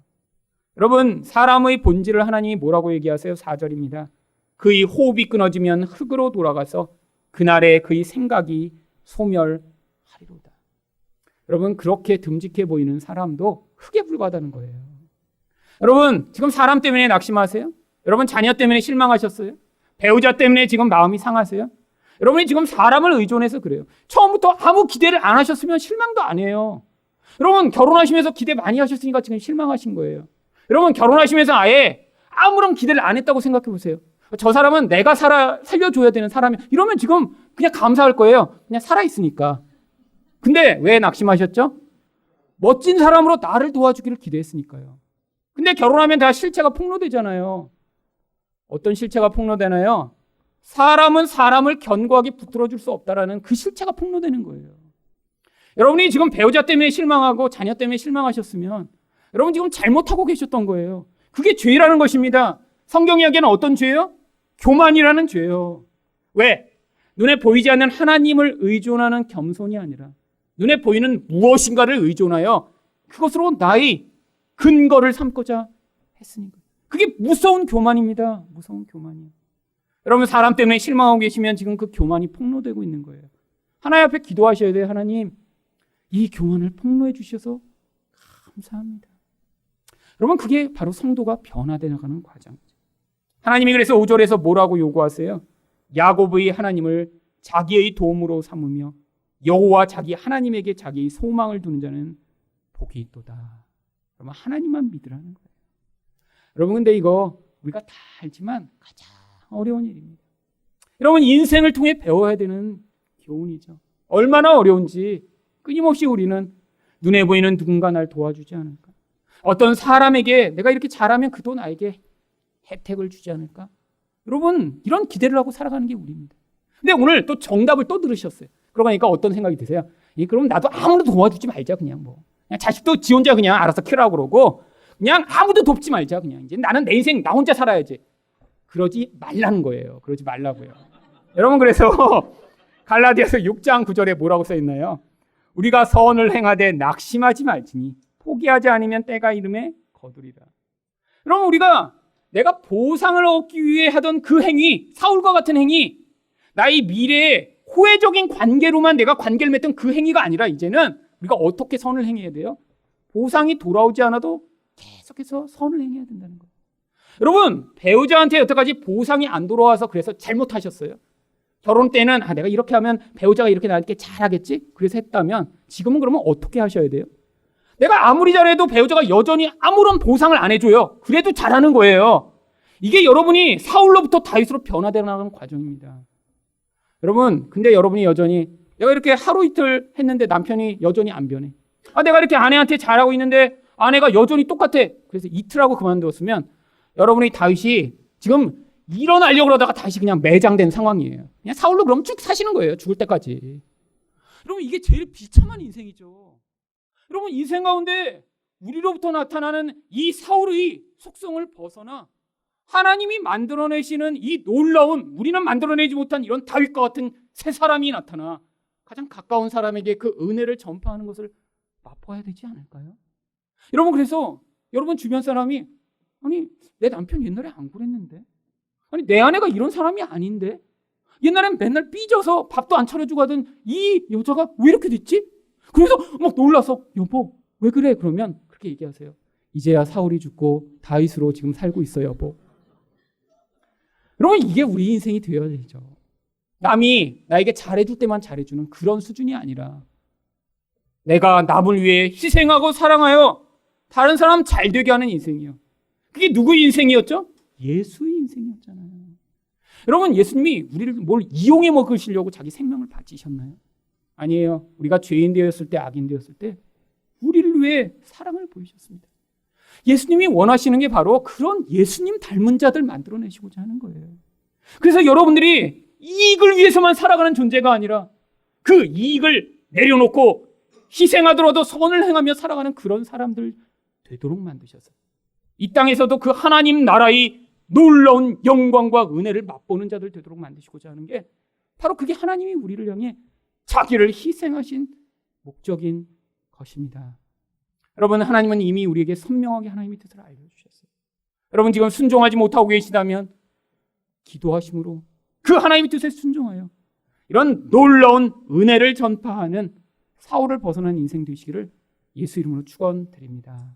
여러분, 사람의 본질을 하나님이 뭐라고 얘기하세요? 4절입니다. 그의 호흡이 끊어지면 흙으로 돌아가서 그날에 그의 생각이 소멸하리로다. 여러분, 그렇게 듬직해 보이는 사람도 흙에 불과하다는 거예요. 여러분, 지금 사람 때문에 낙심하세요? 여러분, 자녀 때문에 실망하셨어요? 배우자 때문에 지금 마음이 상하세요? 여러분이 지금 사람을 의존해서 그래요. 처음부터 아무 기대를 안 하셨으면 실망도 안 해요. 여러분, 결혼하시면서 기대 많이 하셨으니까 지금 실망하신 거예요. 여러분, 결혼하시면서 아예 아무런 기대를 안 했다고 생각해 보세요. 저 사람은 내가 살려줘야 되는 사람이야. 이러면 지금 그냥 감사할 거예요. 그냥 살아있으니까. 근데 왜 낙심하셨죠? 멋진 사람으로 나를 도와주기를 기대했으니까요. 근데 결혼하면 다 실체가 폭로되잖아요. 어떤 실체가 폭로되나요? 사람은 사람을 견고하게 붙들어줄 수 없다라는 그 실체가 폭로되는 거예요. 여러분이 지금 배우자 때문에 실망하고 자녀 때문에 실망하셨으면 여러분 지금 잘못하고 계셨던 거예요. 그게 죄라는 것입니다. 성경 이야기는 어떤 죄예요? 교만이라는 죄예요. 왜? 눈에 보이지 않는 하나님을 의존하는 겸손이 아니라 눈에 보이는 무엇인가를 의존하여 그것으로 나의 근거를 삼고자 했으니까. 그게 무서운 교만입니다. 무서운 교만이에요. 여러분, 사람 때문에 실망하고 계시면 지금 그 교만이 폭로되고 있는 거예요. 하나님 앞에 기도하셔야 돼요. 하나님, 이 교만을 폭로해 주셔서 감사합니다. 여러분, 그게 바로 성도가 변화되어 나가는 과정이죠. 하나님이 그래서 5절에서 뭐라고 요구하세요? 야곱의 하나님을 자기의 도움으로 삼으며 여호와 자기 하나님에게 자기의 소망을 두는 자는 복이 있도다. 여러분, 하나님만 믿으라는 거예요. 여러분, 근데 이거 우리가 다 알지만 가장 어려운 일입니다. 여러분, 인생을 통해 배워야 되는 교훈이죠. 얼마나 어려운지 끊임없이 우리는 눈에 보이는 누군가 날 도와주지 않을까? 어떤 사람에게 내가 이렇게 잘하면 그도 나에게 혜택을 주지 않을까? 여러분, 이런 기대를 하고 살아가는 게 우리입니다. 근데 오늘 또 정답을 또 들으셨어요. 그러니까 어떤 생각이 드세요? 그럼 나도 아무도 도와주지 말자. 그냥 자식도 지 혼자 그냥 알아서 키우라고 그러고 그냥 아무도 돕지 말자. 그냥 이제 나는 내 인생 나 혼자 살아야지. 그러지 말라는 거예요. 그러지 말라고요. 여러분, 그래서 갈라디아서 6장 9절에 뭐라고 써 있나요? 우리가 선을 행하되 낙심하지 말지니 포기하지 않으면 때가 이름에 거두리라. 여러분, 우리가 내가 보상을 얻기 위해 하던 그 행위, 사울과 같은 행위, 나의 미래에 호혜적인 관계로만 내가 관계를 맺던 그 행위가 아니라 이제는 우리가 어떻게 선을 행해야 돼요? 보상이 돌아오지 않아도 계속해서 선을 행해야 된다는 거예요. 여러분, 배우자한테 여태까지 보상이 안 돌아와서 그래서 잘못하셨어요. 결혼 때는 내가 이렇게 하면 배우자가 이렇게 나한테 잘하겠지? 그래서 했다면 지금은 그러면 어떻게 하셔야 돼요? 내가 아무리 잘해도 배우자가 여전히 아무런 보상을 안 해줘요. 그래도 잘하는 거예요. 이게 여러분이 사울로부터 다윗으로 변화되어 나가는 과정입니다. 여러분, 근데 여러분이 여전히 내가 이렇게 하루 이틀 했는데 남편이 여전히 안 변해. 내가 이렇게 아내한테 잘하고 있는데 아내가 여전히 똑같아. 그래서 이틀하고 그만두었으면 여러분이 다윗이 지금 일어나려고 그러다가 다시 그냥 매장된 상황이에요. 그냥 사울로 그럼 쭉 사시는 거예요. 죽을 때까지. 여러분 이게 제일 비참한 인생이죠. 여러분 인생 가운데 우리로부터 나타나는 이 사울의 속성을 벗어나 하나님이 만들어내시는 이 놀라운, 우리는 만들어내지 못한 이런 다윗과 같은 새 사람이 나타나 가장 가까운 사람에게 그 은혜를 전파하는 것을 맛봐야 되지 않을까요? 여러분 그래서 여러분 주변 사람이 아니 내 남편 옛날에 안 그랬는데, 아니 내 아내가 이런 사람이 아닌데, 옛날엔 맨날 삐져서 밥도 안 차려주고 하던 이 여자가 왜 이렇게 됐지? 그래서 막 놀라서 여보 왜 그래? 그러면 그렇게 얘기하세요. 이제야 사울이 죽고 다윗으로 지금 살고 있어 여보. 여러분 이게 우리 인생이 되어야 되죠. 남이 나에게 잘해줄 때만 잘해주는 그런 수준이 아니라 내가 남을 위해 희생하고 사랑하여 다른 사람 잘 되게 하는 인생이요. 그게 누구의 인생이었죠? 예수의 인생이었잖아요. 여러분 예수님이 우리를 뭘 이용해 먹으시려고 자기 생명을 바치셨나요? 아니에요. 우리가 죄인 되었을 때, 악인 되었을 때 우리를 위해 사랑을 보이셨습니다. 예수님이 원하시는 게 바로 그런 예수님 닮은 자들 만들어내시고자 하는 거예요. 그래서 여러분들이 이익을 위해서만 살아가는 존재가 아니라 그 이익을 내려놓고 희생하더라도 선을 행하며 살아가는 그런 사람들 되도록 만드셔서 이 땅에서도 그 하나님 나라의 놀라운 영광과 은혜를 맛보는 자들 되도록 만드시고자 하는 게 바로 그게 하나님이 우리를 향해 자기를 희생하신 목적인 것입니다. 여러분 하나님은 이미 우리에게 선명하게 하나님의 뜻을 알려주셨어요. 여러분 지금 순종하지 못하고 계시다면 기도하심으로 그 하나님의 뜻에 순종하여 이런 놀라운 은혜를 전파하는 사울을 벗어난 인생 되시기를 예수 이름으로 축원드립니다.